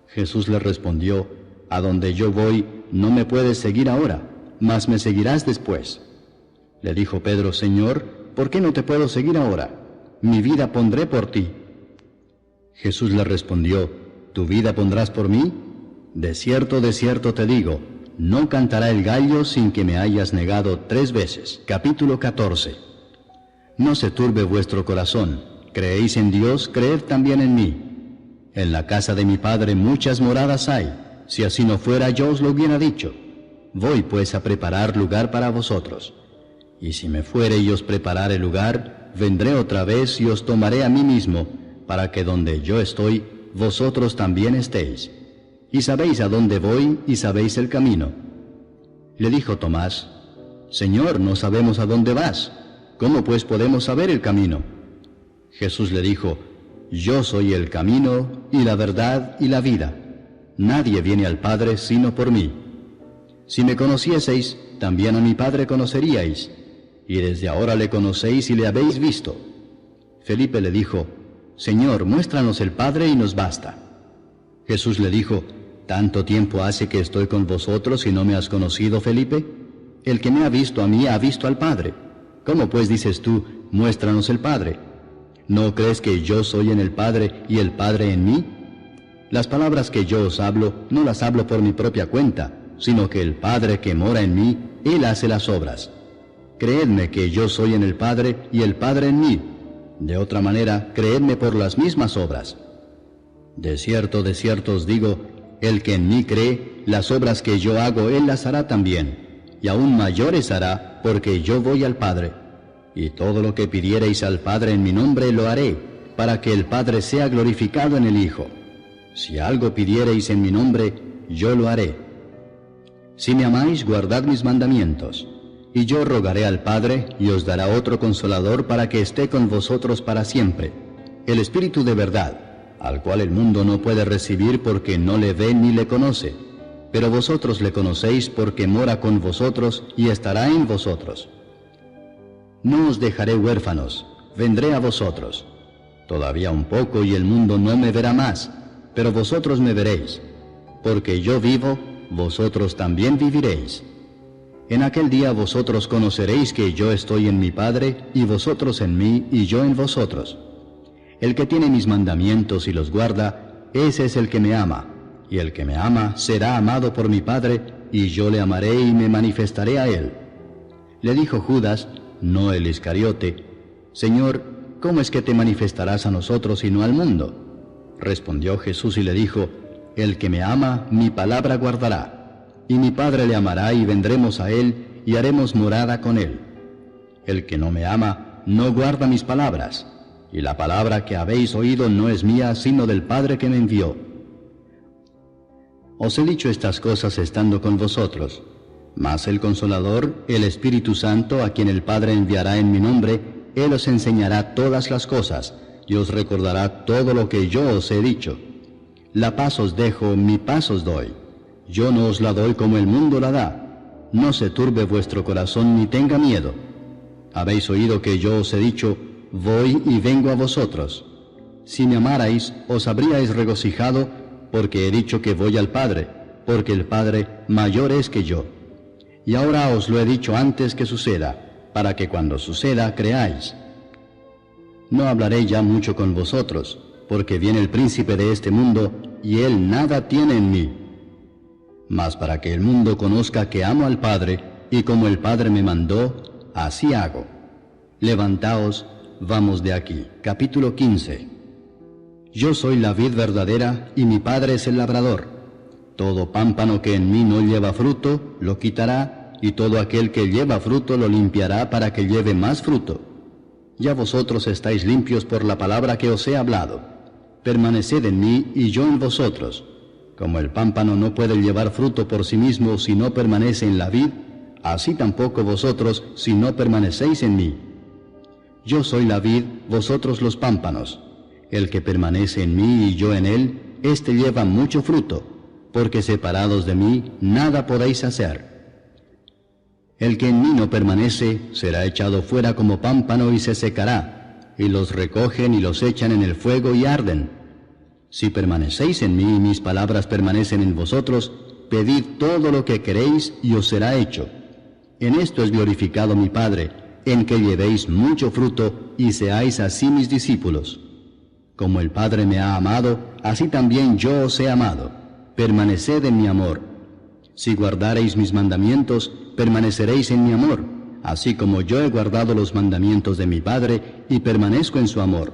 Jesús le respondió: a donde yo voy, no me puedes seguir ahora, mas me seguirás después. Le dijo Pedro: Señor, ¿por qué no te puedo seguir ahora? Mi vida pondré por ti. Jesús le respondió: ¿tu vida pondrás por mí? De cierto te digo, no cantará el gallo sin que me hayas negado 3 veces. Capítulo 14. No se turbe vuestro corazón. Creéis en Dios, creed también en mí. En la casa de mi Padre muchas moradas hay. Si así no fuera, yo os lo hubiera dicho. Voy pues a preparar lugar para vosotros. Y si me fuere y os preparare lugar, vendré otra vez y os tomaré a mí mismo, para que donde yo estoy, vosotros también estéis. Y sabéis a dónde voy, y sabéis el camino. Le dijo Tomás: Señor, no sabemos a dónde vas. ¿Cómo pues podemos saber el camino? Jesús le dijo: yo soy el camino, y la verdad, y la vida. Nadie viene al Padre sino por mí. Si me conocieseis, también a mi Padre conoceríais, y desde ahora le conocéis y le habéis visto. Felipe le dijo: Señor, muéstranos el Padre y nos basta. Jesús le dijo: ¿tanto tiempo hace que estoy con vosotros y no me has conocido, Felipe? El que me ha visto a mí ha visto al Padre. ¿Cómo pues dices tú, muéstranos el Padre? ¿No crees que yo soy en el Padre y el Padre en mí? Las palabras que yo os hablo, no las hablo por mi propia cuenta, sino que el Padre que mora en mí, Él hace las obras. Creedme que yo soy en el Padre y el Padre en mí. De otra manera, creedme por las mismas obras. De cierto os digo, el que en mí cree, las obras que yo hago, Él las hará también, y aún mayores hará, porque yo voy al Padre. Y todo lo que pidiereis al Padre en mi nombre, lo haré, para que el Padre sea glorificado en el Hijo. Si algo pidiereis en mi nombre, yo lo haré. Si me amáis, guardad mis mandamientos. Y yo rogaré al Padre, y os dará otro Consolador para que esté con vosotros para siempre, el Espíritu de verdad, al cual el mundo no puede recibir porque no le ve ni le conoce, pero vosotros le conocéis porque mora con vosotros y estará en vosotros. No os dejaré huérfanos, vendré a vosotros. Todavía un poco y el mundo no me verá más, pero vosotros me veréis. Porque yo vivo, vosotros también viviréis. En aquel día vosotros conoceréis que yo estoy en mi Padre, y vosotros en mí, y yo en vosotros. El que tiene mis mandamientos y los guarda, ese es el que me ama, y el que me ama será amado por mi Padre, y yo le amaré y me manifestaré a él. Le dijo Judas, no el Iscariote: Señor, ¿cómo es que te manifestarás a nosotros y no al mundo? Respondió Jesús y le dijo: el que me ama, mi palabra guardará. Y mi Padre le amará y vendremos a él y haremos morada con él. El que no me ama, no guarda mis palabras, y la palabra que habéis oído no es mía, sino del Padre que me envió. Os he dicho estas cosas estando con vosotros, mas el Consolador, el Espíritu Santo, a quien el Padre enviará en mi nombre, Él os enseñará todas las cosas, y os recordará todo lo que yo os he dicho. La paz os dejo, mi paz os doy. Yo no os la doy como el mundo la da. No se turbe vuestro corazón ni tenga miedo. Habéis oído que yo os he dicho, voy y vengo a vosotros. Si me amarais, os habríais regocijado, porque he dicho que voy al Padre, porque el Padre mayor es que yo. Y ahora os lo he dicho antes que suceda, para que cuando suceda creáis. No hablaré ya mucho con vosotros, porque viene el príncipe de este mundo, y él nada tiene en mí. Mas para que el mundo conozca que amo al Padre, y como el Padre me mandó, así hago. Levantaos, vamos de aquí. Capítulo 15. Yo soy la vid verdadera, y mi Padre es el labrador. Todo pámpano que en mí no lleva fruto, lo quitará, y todo aquel que lleva fruto lo limpiará para que lleve más fruto. Ya vosotros estáis limpios por la palabra que os he hablado. Permaneced en mí y yo en vosotros. Como el pámpano no puede llevar fruto por sí mismo si no permanece en la vid, así tampoco vosotros si no permanecéis en mí. Yo soy la vid, vosotros los pámpanos. El que permanece en mí y yo en él, éste lleva mucho fruto, porque separados de mí nada podéis hacer. El que en mí no permanece será echado fuera como pámpano y se secará, y los recogen y los echan en el fuego y arden. Si permanecéis en mí y mis palabras permanecen en vosotros, pedid todo lo que queréis y os será hecho. En esto es glorificado mi Padre, en que llevéis mucho fruto y seáis así mis discípulos. Como el Padre me ha amado, así también yo os he amado. Permaneced en mi amor. Si guardareis mis mandamientos, permaneceréis en mi amor, así como yo he guardado los mandamientos de mi Padre y permanezco en su amor.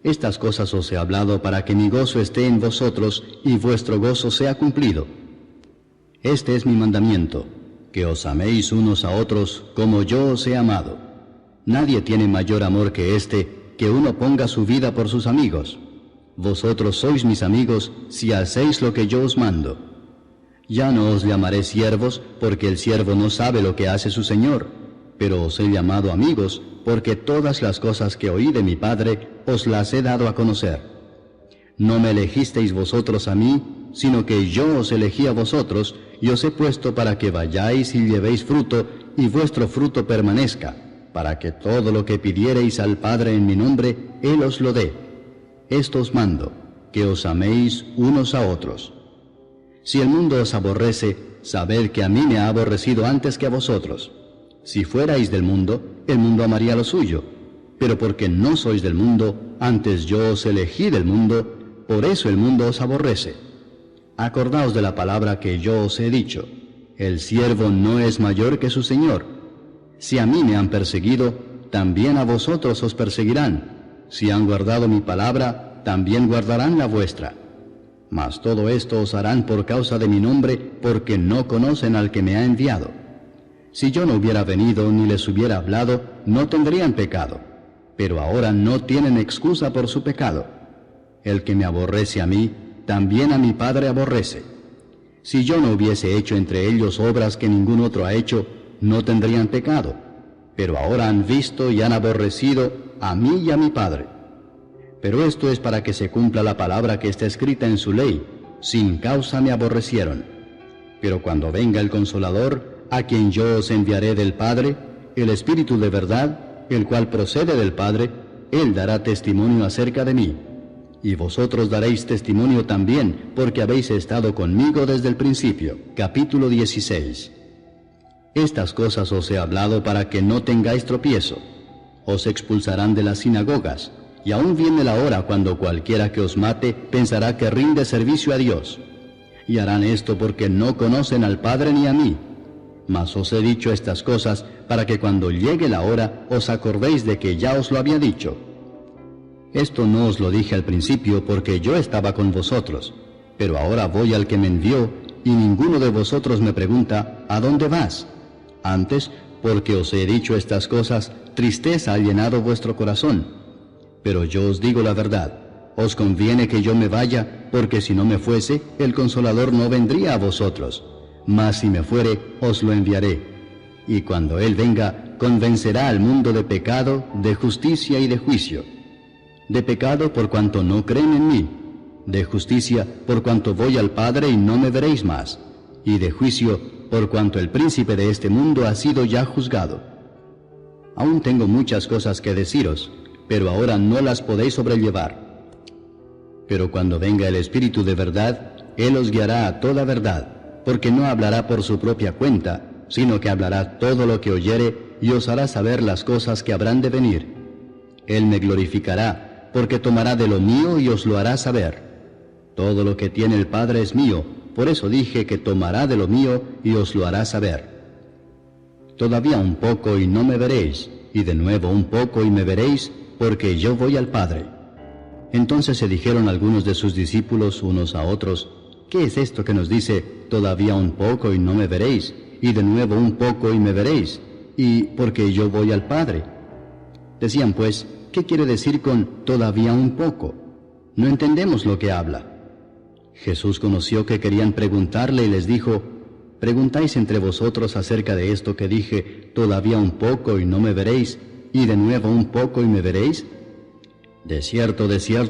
Estas cosas os he hablado para que mi gozo esté en vosotros y vuestro gozo sea cumplido. Este es mi mandamiento, que os améis unos a otros como yo os he amado. Nadie tiene mayor amor que este, que uno ponga su vida por sus amigos. Vosotros sois mis amigos si hacéis lo que yo os mando. Ya no os llamaré siervos, porque el siervo no sabe lo que hace su señor, pero os he llamado amigos, porque todas las cosas que oí de mi Padre os las he dado a conocer. No me elegisteis vosotros a mí, sino que yo os elegí a vosotros, y os he puesto para que vayáis y llevéis fruto, y vuestro fruto permanezca, para que todo lo que pidiereis al Padre en mi nombre, Él os lo dé. Esto os mando, que os améis unos a otros. Si el mundo os aborrece, sabed que a mí me ha aborrecido antes que a vosotros. Si fuerais del mundo, el mundo amaría lo suyo. Pero porque no sois del mundo, antes yo os elegí del mundo, por eso el mundo os aborrece. Acordaos de la palabra que yo os he dicho. El siervo no es mayor que su señor. Si a mí me han perseguido, también a vosotros os perseguirán. Si han guardado mi palabra, también guardarán la vuestra. Mas todo esto os harán por causa de mi nombre, porque no conocen al que me ha enviado. Si yo no hubiera venido ni les hubiera hablado, no tendrían pecado, pero ahora no tienen excusa por su pecado. El que me aborrece a mí, también a mi Padre aborrece. Si yo no hubiese hecho entre ellos obras que ningún otro ha hecho, no tendrían pecado, pero ahora han visto y han aborrecido a mí y a mi Padre. Pero esto es para que se cumpla la palabra que está escrita en su ley, sin causa me aborrecieron. Pero cuando venga el Consolador, a quien yo os enviaré del Padre, el Espíritu de verdad, el cual procede del Padre, Él dará testimonio acerca de mí. Y vosotros daréis testimonio también, porque habéis estado conmigo desde el principio. Capítulo 16. Estas cosas os he hablado para que no tengáis tropiezo. Os expulsarán de las sinagogas. Y aún viene la hora cuando cualquiera que os mate pensará que rinde servicio a Dios. Y harán esto porque no conocen al Padre ni a mí. Mas os he dicho estas cosas para que cuando llegue la hora os acordéis de que ya os lo había dicho. Esto no os lo dije al principio porque yo estaba con vosotros, pero ahora voy al que me envió y ninguno de vosotros me pregunta, ¿a dónde vas? Antes, porque os he dicho estas cosas, tristeza ha llenado vuestro corazón. Pero yo os digo la verdad, os conviene que yo me vaya, porque si no me fuese, el Consolador no vendría a vosotros. Mas si me fuere, os lo enviaré. Y cuando Él venga, convencerá al mundo de pecado, de justicia y de juicio. De pecado por cuanto no creen en mí, de justicia por cuanto voy al Padre y no me veréis más, y de juicio por cuanto el príncipe de este mundo ha sido ya juzgado. Aún tengo muchas cosas que deciros, pero ahora no las podéis sobrellevar. Pero cuando venga el Espíritu de verdad, Él os guiará a toda verdad, porque no hablará por su propia cuenta, sino que hablará todo lo que oyere y os hará saber las cosas que habrán de venir. Él me glorificará, porque tomará de lo mío y os lo hará saber. Todo lo que tiene el Padre es mío, por eso dije que tomará de lo mío y os lo hará saber. Todavía un poco y no me veréis, y de nuevo un poco y me veréis, porque yo voy al Padre. Entonces se dijeron algunos de sus discípulos unos a otros, ¿qué es esto que nos dice, todavía un poco y no me veréis, y de nuevo un poco y me veréis, y porque yo voy al Padre? Decían pues, ¿qué quiere decir con todavía un poco? No entendemos lo que habla. Jesús conoció que querían preguntarle y les dijo, ¿preguntáis entre vosotros acerca de esto que dije, todavía un poco y no me veréis, y de nuevo un poco y me veréis? De cierto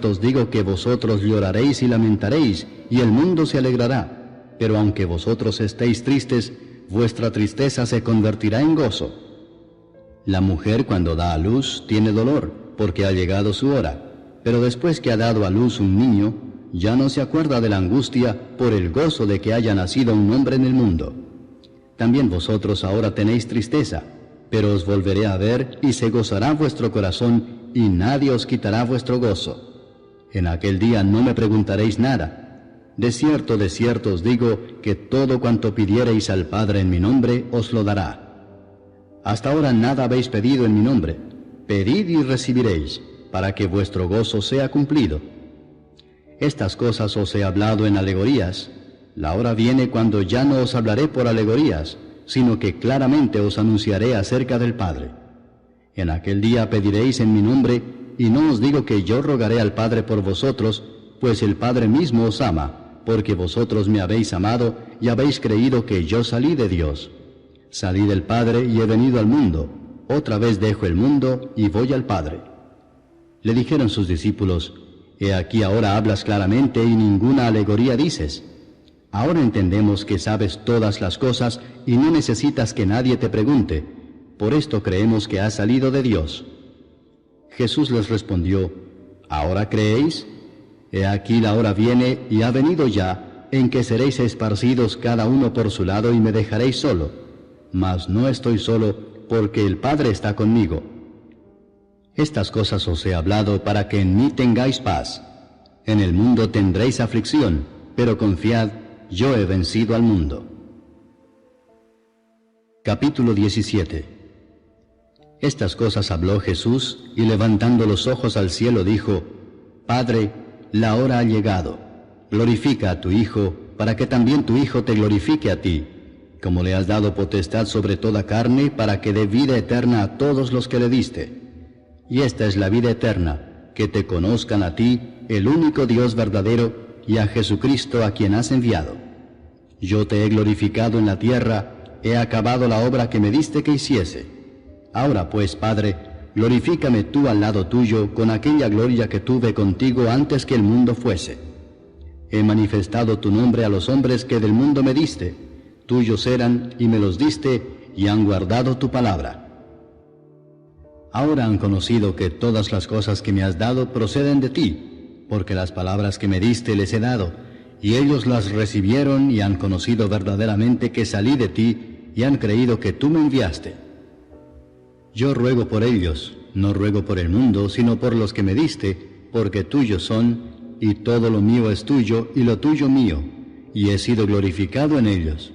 os digo que vosotros lloraréis y lamentaréis, y el mundo se alegrará. Pero aunque vosotros estéis tristes, vuestra tristeza se convertirá en gozo. La mujer cuando da a luz tiene dolor, porque ha llegado su hora, pero después que ha dado a luz un niño, ya no se acuerda de la angustia por el gozo de que haya nacido un hombre en el mundo. También vosotros ahora tenéis tristeza, pero os volveré a ver y se gozará vuestro corazón, y nadie os quitará vuestro gozo. En aquel día no me preguntaréis nada. De cierto os digo que todo cuanto pidiereis al Padre en mi nombre os lo dará. Hasta ahora nada habéis pedido en mi nombre. Pedid y recibiréis, para que vuestro gozo sea cumplido. Estas cosas os he hablado en alegorías. La hora viene cuando ya no os hablaré por alegorías, sino que claramente os anunciaré acerca del Padre. En aquel día pediréis en mi nombre, y no os digo que yo rogaré al Padre por vosotros, pues el Padre mismo os ama, porque vosotros me habéis amado y habéis creído que yo salí de Dios. Salí del Padre y he venido al mundo. Otra vez dejo el mundo y voy al Padre. Le dijeron sus discípulos, he aquí ahora hablas claramente y ninguna alegoría dices. Ahora entendemos que sabes todas las cosas y no necesitas que nadie te pregunte. Por esto creemos que has salido de Dios. Jesús les respondió, ¿ahora creéis? He aquí la hora viene y ha venido ya, en que seréis esparcidos cada uno por su lado y me dejaréis solo. Mas no estoy solo, porque el Padre está conmigo. Estas cosas os he hablado para que en mí tengáis paz. En el mundo tendréis aflicción, pero confiad, yo he vencido al mundo. Capítulo 17. Estas cosas habló Jesús, y levantando los ojos al cielo dijo, Padre, la hora ha llegado. Glorifica a tu Hijo, para que también tu Hijo te glorifique a ti, como le has dado potestad sobre toda carne, para que dé vida eterna a todos los que le diste. Y esta es la vida eterna, que te conozcan a ti, el único Dios verdadero, y a Jesucristo a quien has enviado. Yo te he glorificado en la tierra, he acabado la obra que me diste que hiciese. Ahora pues, Padre, glorifícame tú al lado tuyo con aquella gloria que tuve contigo antes que el mundo fuese. He manifestado tu nombre a los hombres que del mundo me diste, tuyos eran y me los diste, y han guardado tu palabra. Ahora han conocido que todas las cosas que me has dado proceden de ti, porque las palabras que me diste les he dado, y ellos las recibieron y han conocido verdaderamente que salí de ti, y han creído que tú me enviaste. Yo ruego por ellos, no ruego por el mundo, sino por los que me diste, porque tuyos son, y todo lo mío es tuyo, y lo tuyo mío, y he sido glorificado en ellos.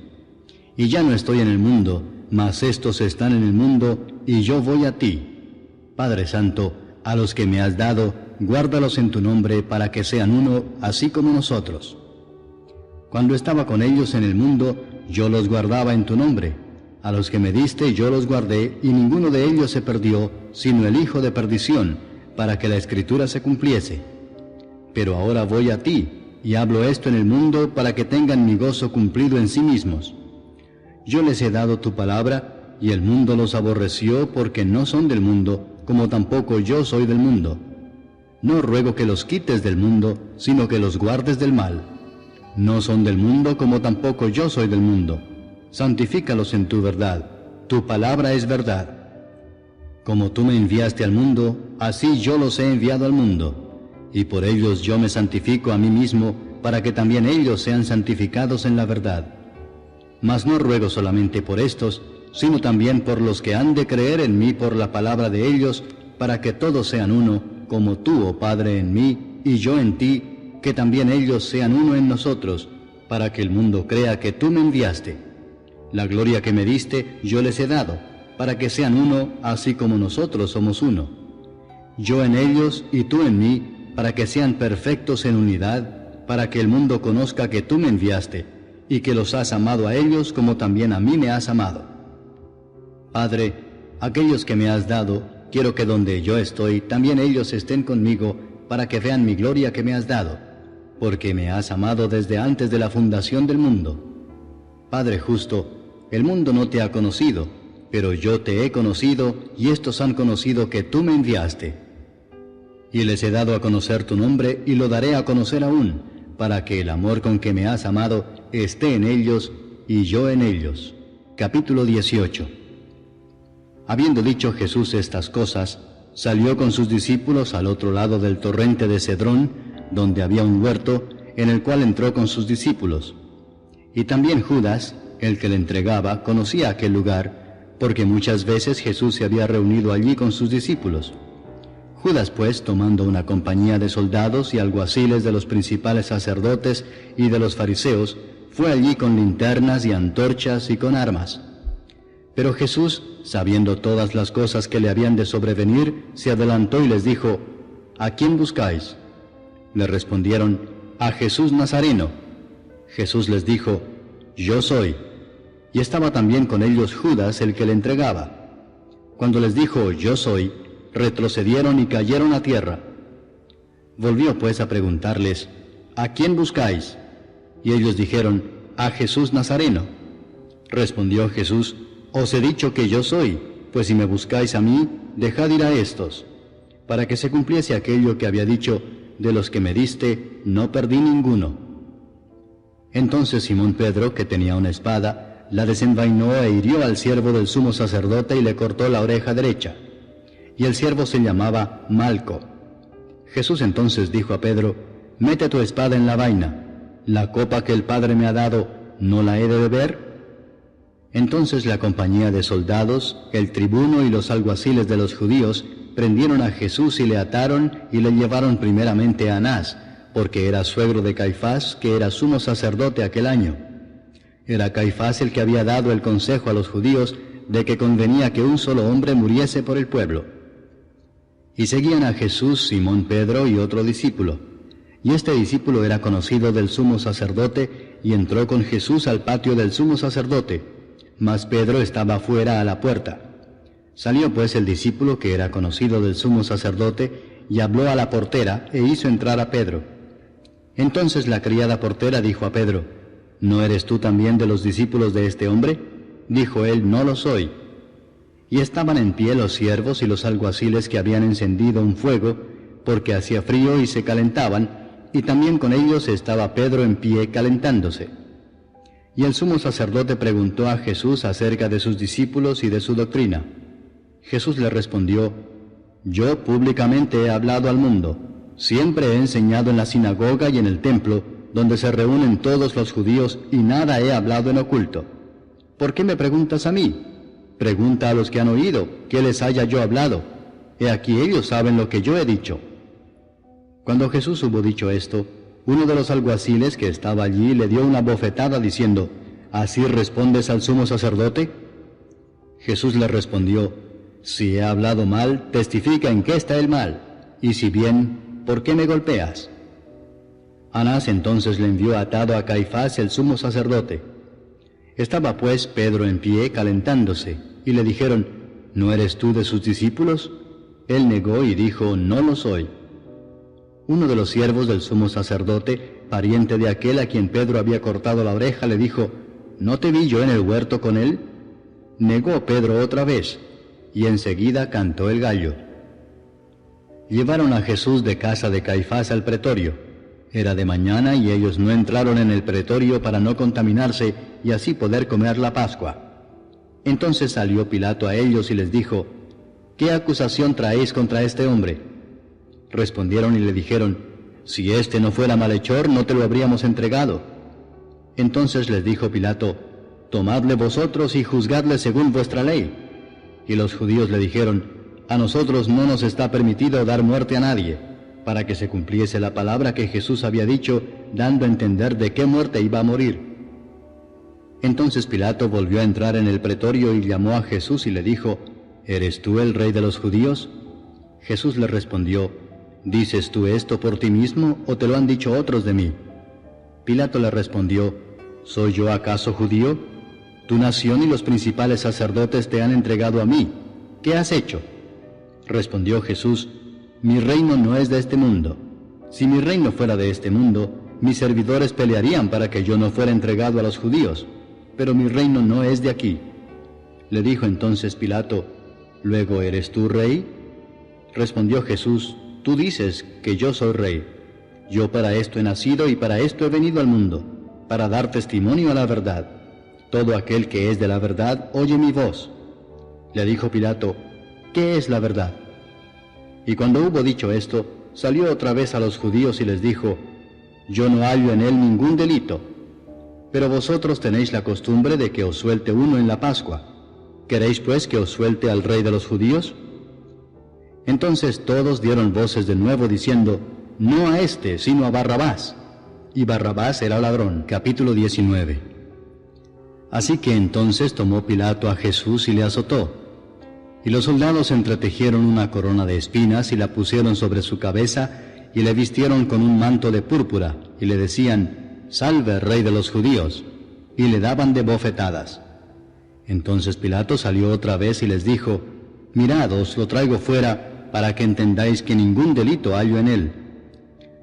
Y ya no estoy en el mundo, mas estos están en el mundo, y yo voy a ti. Padre Santo, a los que me has dado, guárdalos en tu nombre para que sean uno, así como nosotros. Cuando estaba con ellos en el mundo, yo los guardaba en tu nombre. A los que me diste yo los guardé, y ninguno de ellos se perdió, sino el hijo de perdición, para que la Escritura se cumpliese. Pero ahora voy a ti, y hablo esto en el mundo, para que tengan mi gozo cumplido en sí mismos. Yo les he dado tu palabra, y el mundo los aborreció, porque no son del mundo, como tampoco yo soy del mundo. No ruego que los quites del mundo, sino que los guardes del mal. No son del mundo, como tampoco yo soy del mundo. Santifícalos en tu verdad. Tu palabra es verdad. Como tú me enviaste al mundo, así yo los he enviado al mundo. Y por ellos yo me santifico a mí mismo, para que también ellos sean santificados en la verdad. Mas no ruego solamente por estos, sino también por los que han de creer en mí por la palabra de ellos, para que todos sean uno, como tú, oh Padre, en mí, y yo en ti, que también ellos sean uno en nosotros, para que el mundo crea que tú me enviaste. La gloria que me diste yo les he dado, para que sean uno, así como nosotros somos uno. Yo en ellos y tú en mí, para que sean perfectos en unidad, para que el mundo conozca que tú me enviaste, y que los has amado a ellos como también a mí me has amado. Padre, aquellos que me has dado, quiero que donde yo estoy, también ellos estén conmigo, para que vean mi gloria que me has dado, porque me has amado desde antes de la fundación del mundo. Padre justo, el mundo no te ha conocido, pero yo te he conocido, y estos han conocido que tú me enviaste. Y les he dado a conocer tu nombre, y lo daré a conocer aún, para que el amor con que me has amado esté en ellos, y yo en ellos. Capítulo 18. Habiendo dicho Jesús estas cosas, salió con sus discípulos al otro lado del torrente de Cedrón, donde había un huerto, en el cual entró con sus discípulos. Y también Judas, el que le entregaba, conocía aquel lugar, porque muchas veces Jesús se había reunido allí con sus discípulos. Judas, pues, tomando una compañía de soldados y alguaciles de los principales sacerdotes y de los fariseos, fue allí con linternas y antorchas y con armas. Pero Jesús, sabiendo todas las cosas que le habían de sobrevenir, se adelantó y les dijo: ¿A quién buscáis? Le respondieron: a Jesús Nazareno. Jesús les dijo: Yo soy. Y estaba también con ellos Judas, el que le entregaba. Cuando les dijo: Yo soy, retrocedieron y cayeron a tierra. Volvió pues a preguntarles: ¿A quién buscáis? Y ellos dijeron: a Jesús Nazareno. Respondió Jesús: Os he dicho que yo soy, pues si me buscáis a mí, dejad ir a estos. Para que se cumpliese aquello que había dicho: de los que me diste, no perdí ninguno. Entonces Simón Pedro, que tenía una espada, la desenvainó e hirió al siervo del sumo sacerdote y le cortó la oreja derecha. Y el siervo se llamaba Malco. Jesús entonces dijo a Pedro: Mete tu espada en la vaina. La copa que el Padre me ha dado, ¿no la he de beber? Entonces la compañía de soldados, el tribuno y los alguaciles de los judíos prendieron a Jesús y le ataron y le llevaron primeramente a Anás, porque era suegro de Caifás, que era sumo sacerdote aquel año. Era Caifás el que había dado el consejo a los judíos de que convenía que un solo hombre muriese por el pueblo. Y seguían a Jesús Simón Pedro y otro discípulo. Y este discípulo era conocido del sumo sacerdote, y entró con Jesús al patio del sumo sacerdote, mas Pedro estaba fuera a la puerta. Salió pues el discípulo que era conocido del sumo sacerdote, y habló a la portera, e hizo entrar a Pedro. Entonces la criada portera dijo a Pedro: ¿No eres tú también de los discípulos de este hombre? Dijo él: No lo soy. Y estaban en pie los siervos y los alguaciles que habían encendido un fuego, porque hacía frío y se calentaban, y también con ellos estaba Pedro en pie calentándose. Y el sumo sacerdote preguntó a Jesús acerca de sus discípulos y de su doctrina. Jesús le respondió: Yo públicamente he hablado al mundo. Siempre he enseñado en la sinagoga y en el templo, donde se reúnen todos los judíos, y nada he hablado en oculto. ¿Por qué me preguntas a mí? Pregunta a los que han oído, ¿qué les haya yo hablado? He aquí ellos saben lo que yo he dicho. Cuando Jesús hubo dicho esto, uno de los alguaciles que estaba allí le dio una bofetada diciendo: ¿Así respondes al sumo sacerdote? Jesús le respondió: Si he hablado mal, testifica en qué está el mal, y si bien, ¿por qué me golpeas? Anás entonces le envió atado a Caifás el sumo sacerdote. Estaba pues Pedro en pie calentándose, y le dijeron, ¿no eres tú de sus discípulos? Él negó y dijo, no lo soy. Uno de los siervos del sumo sacerdote, pariente de aquel a quien Pedro había cortado la oreja, le dijo, ¿no te vi yo en el huerto con él? Negó Pedro otra vez, y enseguida cantó el gallo. Llevaron a Jesús de casa de Caifás al pretorio. Era de mañana y ellos no entraron en el pretorio para no contaminarse y así poder comer la Pascua. Entonces salió Pilato a ellos y les dijo, ¿qué acusación traéis contra este hombre? Respondieron y le dijeron, si éste no fuera malhechor, no te lo habríamos entregado. Entonces les dijo Pilato, tomadle vosotros y juzgadle según vuestra ley. Y los judíos le dijeron, a nosotros no nos está permitido dar muerte a nadie, para que se cumpliese la palabra que Jesús había dicho, dando a entender de qué muerte iba a morir. Entonces Pilato volvió a entrar en el pretorio y llamó a Jesús y le dijo, ¿eres tú el rey de los judíos? Jesús le respondió, ¿dices tú esto por ti mismo o te lo han dicho otros de mí? Pilato le respondió, ¿soy yo acaso judío? Tu nación y los principales sacerdotes te han entregado a mí. ¿Qué has hecho? Respondió Jesús, mi reino no es de este mundo. Si mi reino fuera de este mundo, mis servidores pelearían para que yo no fuera entregado a los judíos, pero mi reino no es de aquí. Le dijo entonces Pilato, ¿luego eres tú rey? Respondió Jesús, tú dices que yo soy rey. Yo para esto he nacido y para esto he venido al mundo, para dar testimonio a la verdad. Todo aquel que es de la verdad oye mi voz. Le dijo Pilato, ¿qué es la verdad? Y cuando hubo dicho esto, salió otra vez a los judíos y les dijo, yo no hallo en él ningún delito. Pero vosotros tenéis la costumbre de que os suelte uno en la Pascua. ¿Queréis pues que os suelte al rey de los judíos? Entonces todos dieron voces de nuevo diciendo, no a este, sino a Barrabás. Y Barrabás era ladrón. Capítulo 19. Así que entonces tomó Pilato a Jesús y le azotó. Y los soldados entretejieron una corona de espinas y la pusieron sobre su cabeza y le vistieron con un manto de púrpura y le decían, salve, rey de los judíos, y le daban de bofetadas. Entonces Pilato salió otra vez y les dijo, mirad, os lo traigo fuera para que entendáis que ningún delito hallo en él.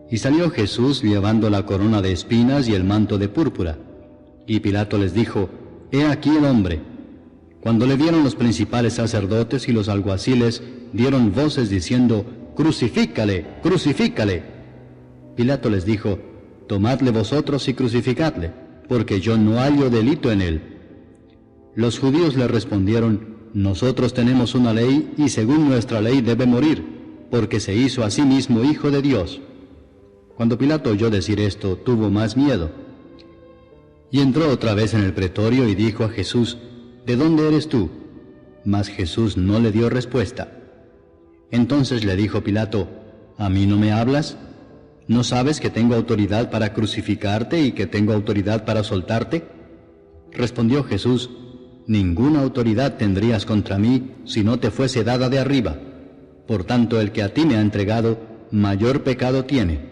Y salió Jesús llevando la corona de espinas y el manto de púrpura. Y Pilato les dijo, he aquí el hombre. Cuando le vieron los principales sacerdotes y los alguaciles, dieron voces diciendo, crucifícale, crucifícale. Pilato les dijo, tomadle vosotros y crucificadle, porque yo no hallo delito en él. Los judíos le respondieron, nosotros tenemos una ley y según nuestra ley debe morir, porque se hizo a sí mismo hijo de Dios. Cuando Pilato oyó decir esto, tuvo más miedo. Y entró otra vez en el pretorio y dijo a Jesús, ¿de dónde eres tú? Mas Jesús no le dio respuesta. Entonces le dijo Pilato, ¿a mí no me hablas? ¿No sabes que tengo autoridad para crucificarte y que tengo autoridad para soltarte? Respondió Jesús, ninguna autoridad tendrías contra mí si no te fuese dada de arriba. Por tanto, el que a ti me ha entregado, mayor pecado tiene.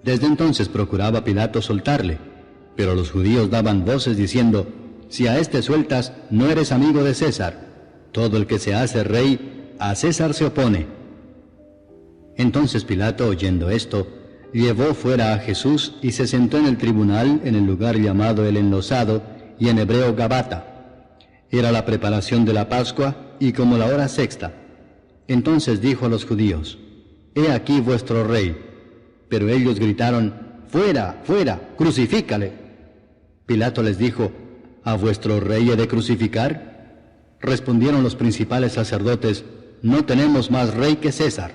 Desde entonces procuraba Pilato soltarle, pero los judíos daban voces diciendo, si a éste sueltas, no eres amigo de César. Todo el que se hace rey, a César se opone. Entonces Pilato, oyendo esto, llevó fuera a Jesús y se sentó en el tribunal en el lugar llamado el Enlosado, y en hebreo Gabata. Era la preparación de la Pascua y como la hora sexta. Entonces dijo a los judíos, he aquí vuestro rey. Pero ellos gritaron, fuera, fuera, crucifícale. Pilato les dijo, ¿a vuestro rey he de crucificar? Respondieron los principales sacerdotes, no tenemos más rey que César.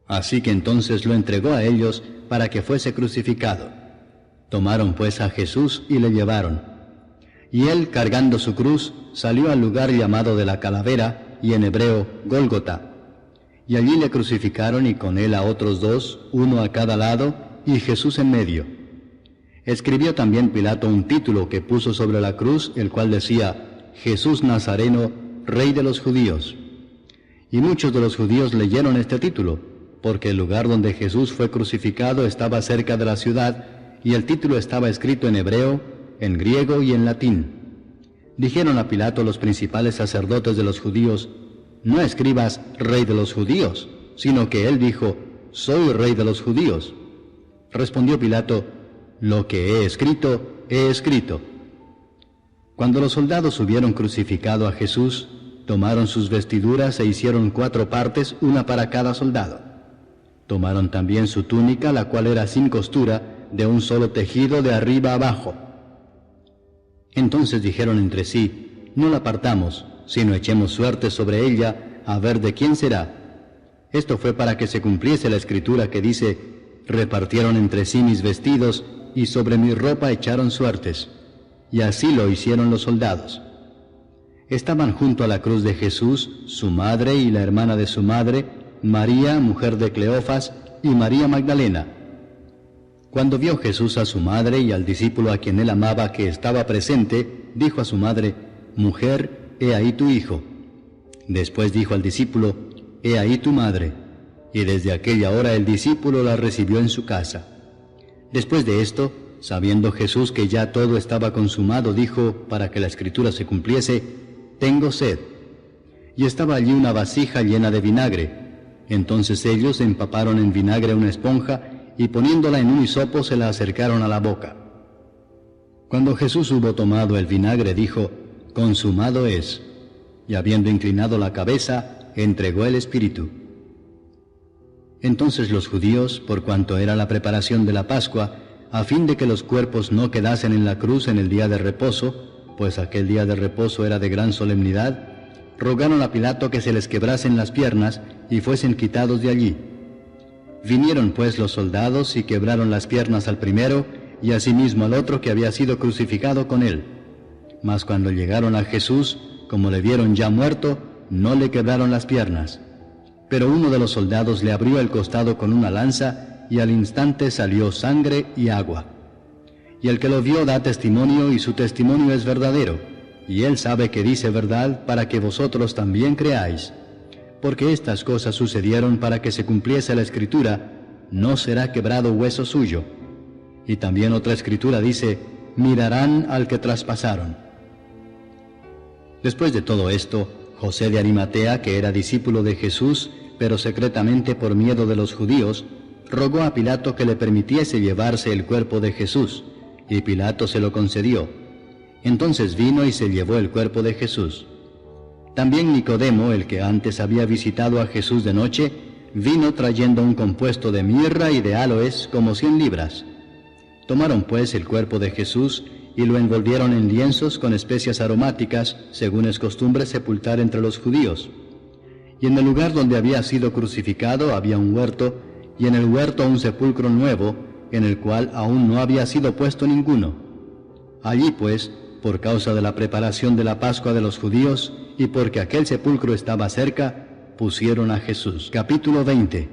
Así que entonces lo entregó a ellos para que fuese crucificado. Tomaron pues a Jesús y le llevaron. Y él, cargando su cruz, salió al lugar llamado de la calavera, y en hebreo Gólgota. Y allí le crucificaron y con él a otros dos, uno a cada lado, y Jesús en medio. Escribió también Pilato un título que puso sobre la cruz, el cual decía, Jesús Nazareno, Rey de los Judíos. Y muchos de los judíos leyeron este título, porque el lugar donde Jesús fue crucificado estaba cerca de la ciudad, y el título estaba escrito en hebreo, en griego y en latín. Dijeron a Pilato los principales sacerdotes de los judíos: «No escribas Rey de los judíos», sino que él dijo: «Soy Rey de los judíos». Respondió Pilato: «Lo que he escrito, he escrito». Cuando los soldados hubieron crucificado a Jesús, tomaron sus vestiduras e hicieron 4 partes, una para cada soldado. Tomaron también su túnica, la cual era sin costura, de un solo tejido de arriba abajo. Entonces dijeron entre sí: «No la partamos, sino echemos suerte sobre ella, a ver de quién será». Esto fue para que se cumpliese la escritura que dice: «Repartieron entre sí mis vestidos, y sobre mi ropa echaron suertes». Y así lo hicieron los soldados. Estaban junto a la cruz de Jesús su madre y la hermana de su madre, María, mujer de Cleofas, y María Magdalena. Cuando vio Jesús a su madre y al discípulo a quien él amaba que estaba presente, dijo a su madre: «Mujer, he ahí tu hijo». Después dijo al discípulo: «He ahí tu madre». Y desde aquella hora el discípulo la recibió en su casa. Después de esto, sabiendo Jesús que ya todo estaba consumado, dijo, para que la escritura se cumpliese: «Tengo sed». Y estaba allí una vasija llena de vinagre. Entonces ellos empaparon en vinagre una esponja, y poniéndola en un hisopo se la acercaron a la boca. Cuando Jesús hubo tomado el vinagre, dijo: «Consumado es». Y habiendo inclinado la cabeza, entregó el espíritu. Entonces los judíos, por cuanto era la preparación de la Pascua, a fin de que los cuerpos no quedasen en la cruz en el día de reposo, pues aquel día de reposo era de gran solemnidad, rogaron a Pilato que se les quebrasen las piernas y fuesen quitados de allí. Vinieron pues los soldados y quebraron las piernas al primero y asimismo al otro que había sido crucificado con él. Mas cuando llegaron a Jesús, como le vieron ya muerto, no le quebraron las piernas. Pero uno de los soldados le abrió el costado con una lanza, y al instante salió sangre y agua. Y el que lo vio da testimonio, y su testimonio es verdadero, y él sabe que dice verdad, para que vosotros también creáis. Porque estas cosas sucedieron para que se cumpliese la escritura: «No será quebrado hueso suyo». Y también otra escritura dice: «Mirarán al que traspasaron». Después de todo esto, José de Arimatea, que era discípulo de Jesús, pero secretamente por miedo de los judíos, rogó a Pilato que le permitiese llevarse el cuerpo de Jesús, y Pilato se lo concedió. Entonces vino y se llevó el cuerpo de Jesús. También Nicodemo, el que antes había visitado a Jesús de noche, vino trayendo un compuesto de mirra y de áloes, como 100 libras. Tomaron pues el cuerpo de Jesús y lo envolvieron en lienzos con especias aromáticas, según es costumbre sepultar entre los judíos. Y en el lugar donde había sido crucificado había un huerto, y en el huerto un sepulcro nuevo, en el cual aún no había sido puesto ninguno. Allí pues, por causa de la preparación de la Pascua de los judíos, y porque aquel sepulcro estaba cerca, pusieron a Jesús. Capítulo 20.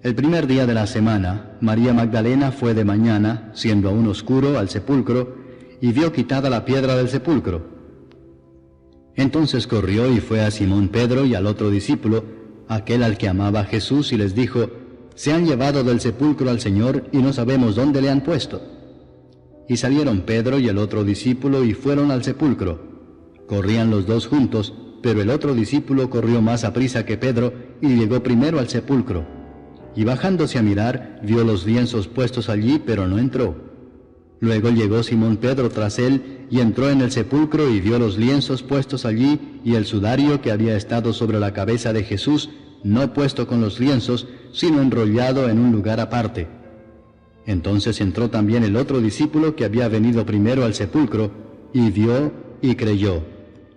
El primer día de la semana, María Magdalena fue de mañana, siendo aún oscuro, al sepulcro, y vio quitada la piedra del sepulcro. Entonces corrió y fue a Simón Pedro y al otro discípulo, aquel al que amaba a Jesús, y les dijo: «Se han llevado del sepulcro al Señor, y no sabemos dónde le han puesto». Y salieron Pedro y el otro discípulo y fueron al sepulcro. Corrían los dos juntos, pero el otro discípulo corrió más aprisa que Pedro y llegó primero al sepulcro. Y bajándose a mirar, vio los lienzos puestos allí, pero no entró. Luego llegó Simón Pedro tras él y entró en el sepulcro y vio los lienzos puestos allí y el sudario que había estado sobre la cabeza de Jesús, no puesto con los lienzos, sino enrollado en un lugar aparte. Entonces entró también el otro discípulo que había venido primero al sepulcro, y vio y creyó,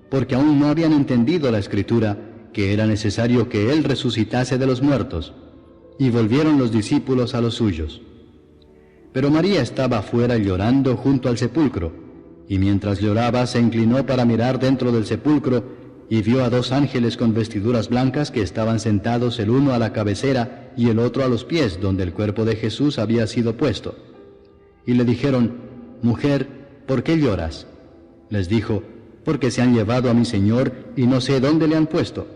porque aún no habían entendido la Escritura, que era necesario que él resucitase de los muertos. Y volvieron los discípulos a los suyos. Pero María estaba afuera llorando junto al sepulcro, y mientras lloraba se inclinó para mirar dentro del sepulcro, y vio a 2 ángeles con vestiduras blancas que estaban sentados el uno a la cabecera y el otro a los pies, donde el cuerpo de Jesús había sido puesto. Y le dijeron: «Mujer, ¿por qué lloras?». Les dijo: «Porque se han llevado a mi Señor, y no sé dónde le han puesto».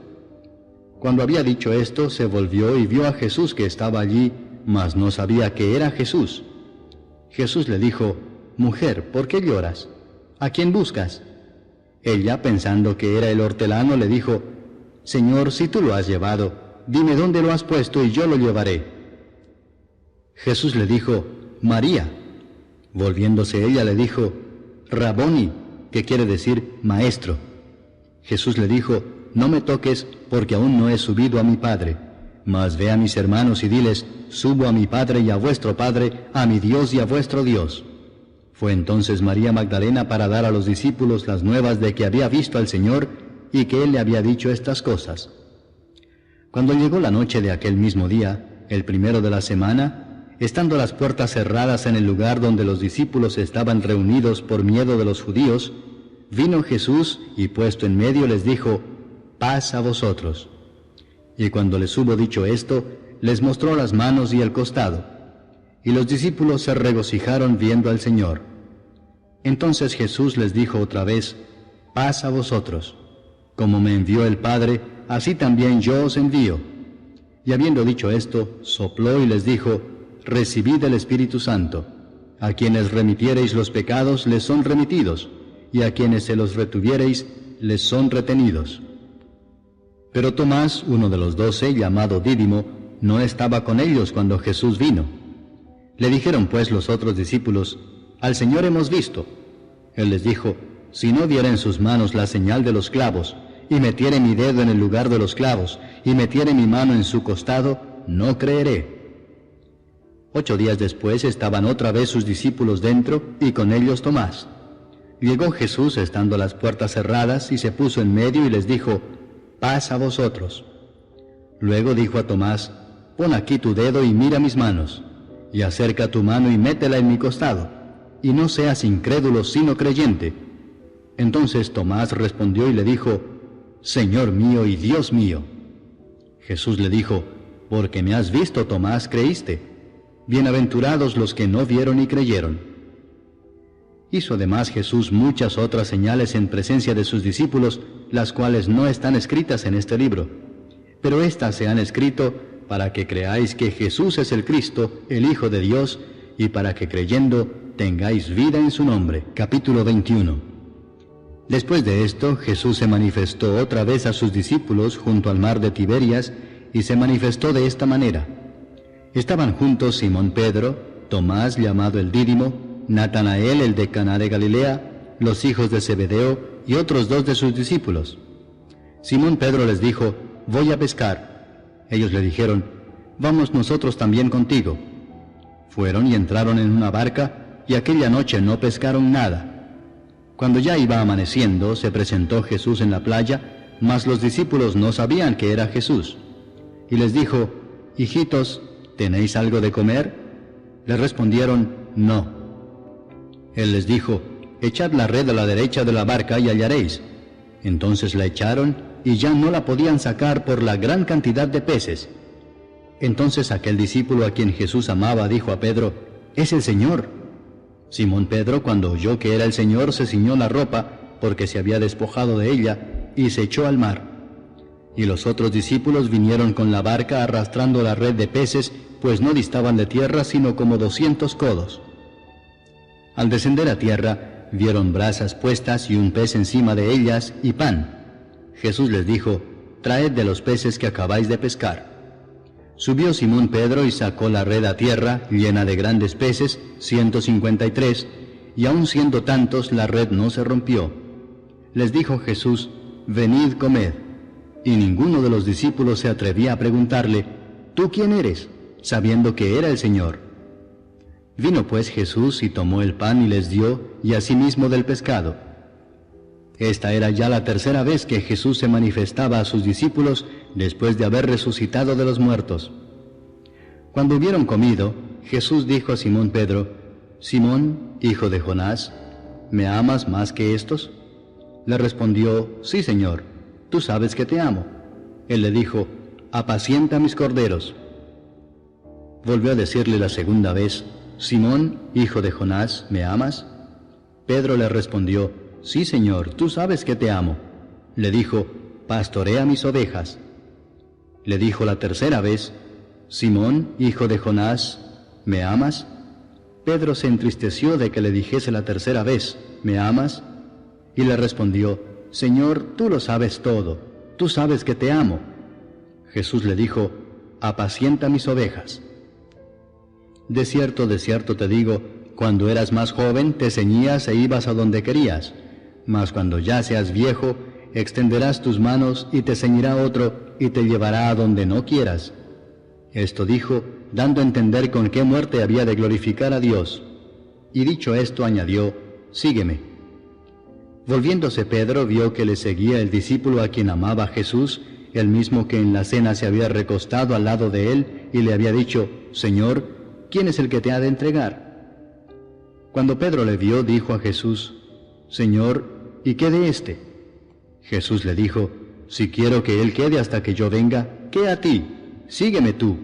Cuando había dicho esto, se volvió y vio a Jesús que estaba allí, mas no sabía que era Jesús. Jesús le dijo: Mujer, ¿por qué lloras? ¿A quién buscas? Ella, pensando que era el hortelano, le dijo, Señor, si tú lo has llevado, dime dónde lo has puesto y yo lo llevaré. Jesús le dijo, María. Volviéndose ella le dijo, Raboni, que quiere decir maestro. Jesús le dijo, no me toques, porque aún no he subido a mi Padre, mas ve a mis hermanos y diles, subo a mi Padre y a vuestro Padre, a mi Dios y a vuestro Dios. Fue entonces María Magdalena para dar a los discípulos las nuevas de que había visto al Señor y que Él le había dicho estas cosas. Cuando llegó la noche de aquel mismo día, el primero de la semana, estando las puertas cerradas en el lugar donde los discípulos estaban reunidos por miedo de los judíos, vino Jesús y puesto en medio les dijo, paz a vosotros. Y cuando les hubo dicho esto, les mostró las manos y el costado. Y los discípulos se regocijaron viendo al Señor. Entonces Jesús les dijo otra vez, paz a vosotros. Como me envió el Padre, así también yo os envío. Y habiendo dicho esto, sopló y les dijo, recibid el Espíritu Santo. A quienes remitiereis los pecados les son remitidos, y a quienes se los retuviereis les son retenidos. Pero Tomás, uno de los 12, llamado Dídimo, no estaba con ellos cuando Jesús vino. Le dijeron pues los otros discípulos, al Señor hemos visto. Él les dijo, si no viera en sus manos la señal de los clavos, y metiere mi dedo en el lugar de los clavos, y metiere mi mano en su costado, no creeré. 8 días después estaban otra vez sus discípulos dentro, y con ellos Tomás. Llegó Jesús estando las puertas cerradas, y se puso en medio y les dijo, paz a vosotros. Luego dijo a Tomás, pon aquí tu dedo y mira mis manos, y acerca tu mano y métela en mi costado, y no seas incrédulo sino creyente. Entonces Tomás respondió y le dijo, Señor mío y Dios mío. Jesús le dijo, porque me has visto, Tomás, creíste. Bienaventurados los que no vieron y creyeron. Hizo además Jesús muchas otras señales en presencia de sus discípulos, las cuales no están escritas en este libro, pero éstas se han escrito para que creáis que Jesús es el Cristo, el Hijo de Dios, y para que creyendo tengáis vida en su nombre. Capítulo 21. Después de esto, Jesús se manifestó otra vez a sus discípulos junto al mar de Tiberias, y se manifestó de esta manera. Estaban juntos Simón Pedro, Tomás llamado el Dídimo, Natanael el de Caná de Galilea, los hijos de Zebedeo y otros 2 de sus discípulos. Simón Pedro les dijo, voy a pescar. Ellos le dijeron, vamos nosotros también contigo. Fueron y entraron en una barca, y aquella noche no pescaron nada. Cuando ya iba amaneciendo, se presentó Jesús en la playa, mas los discípulos no sabían que era Jesús. Y les dijo, hijitos, ¿tenéis algo de comer? Le respondieron, no. Él les dijo, echad la red a la derecha de la barca y hallaréis. Entonces la echaron, y ya no la podían sacar por la gran cantidad de peces. Entonces aquel discípulo a quien Jesús amaba dijo a Pedro, es el Señor. Simón Pedro, cuando oyó que era el Señor, se ciñó la ropa, porque se había despojado de ella, y se echó al mar. Y los otros discípulos vinieron con la barca arrastrando la red de peces, pues no distaban de tierra sino como 200 codos. Al descender a tierra, vieron brasas puestas y un pez encima de ellas y pan. Jesús les dijo, traed de los peces que acabáis de pescar. Subió Simón Pedro y sacó la red a tierra, llena de grandes peces, 153, y aun siendo tantos, la red no se rompió. Les dijo Jesús, venid, comed. Y ninguno de los discípulos se atrevía a preguntarle, ¿tú quién eres?, sabiendo que era el Señor. Vino pues Jesús y tomó el pan y les dio, y asimismo del pescado. Esta era ya la tercera vez que Jesús se manifestaba a sus discípulos después de haber resucitado de los muertos. Cuando hubieron comido, Jesús dijo a Simón Pedro, Simón, hijo de Jonás, ¿me amas más que estos? Le respondió, sí, Señor, tú sabes que te amo. Él le dijo, apacienta mis corderos. Volvió a decirle la segunda vez, Simón, hijo de Jonás, ¿me amas? Pedro le respondió, sí, Señor, tú sabes que te amo. Le dijo, pastorea mis ovejas. Le dijo la tercera vez, Simón, hijo de Jonás, ¿me amas? Pedro se entristeció de que le dijese la tercera vez, ¿me amas? Y le respondió, Señor, tú lo sabes todo, tú sabes que te amo. Jesús le dijo, apacienta mis ovejas. De cierto te digo, cuando eras más joven te ceñías e ibas a donde querías, mas cuando ya seas viejo, extenderás tus manos y te ceñirá otro y te llevará a donde no quieras. Esto dijo, dando a entender con qué muerte había de glorificar a Dios. Y dicho esto añadió, sígueme. Volviéndose Pedro vio que le seguía el discípulo a quien amaba Jesús, el mismo que en la cena se había recostado al lado de él y le había dicho, Señor, ¿quién es el que te ha de entregar? Cuando Pedro le vio, dijo a Jesús, Señor, ¿y qué de éste? Jesús le dijo, si quiero que él quede hasta que yo venga, ¿qué a ti? Sígueme tú.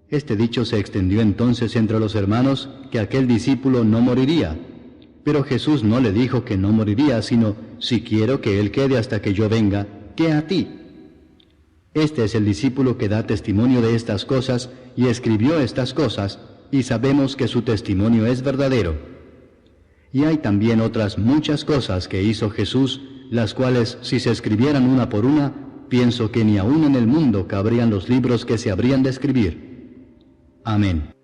Este dicho se extendió entonces entre los hermanos que aquel discípulo no moriría. Pero Jesús no le dijo que no moriría, sino, si quiero que él quede hasta que yo venga, ¿qué a ti? Este es el discípulo que da testimonio de estas cosas y escribió estas cosas, y sabemos que su testimonio es verdadero. Y hay también otras muchas cosas que hizo Jesús, las cuales, si se escribieran una por una, pienso que ni aún en el mundo cabrían los libros que se habrían de escribir. Amén.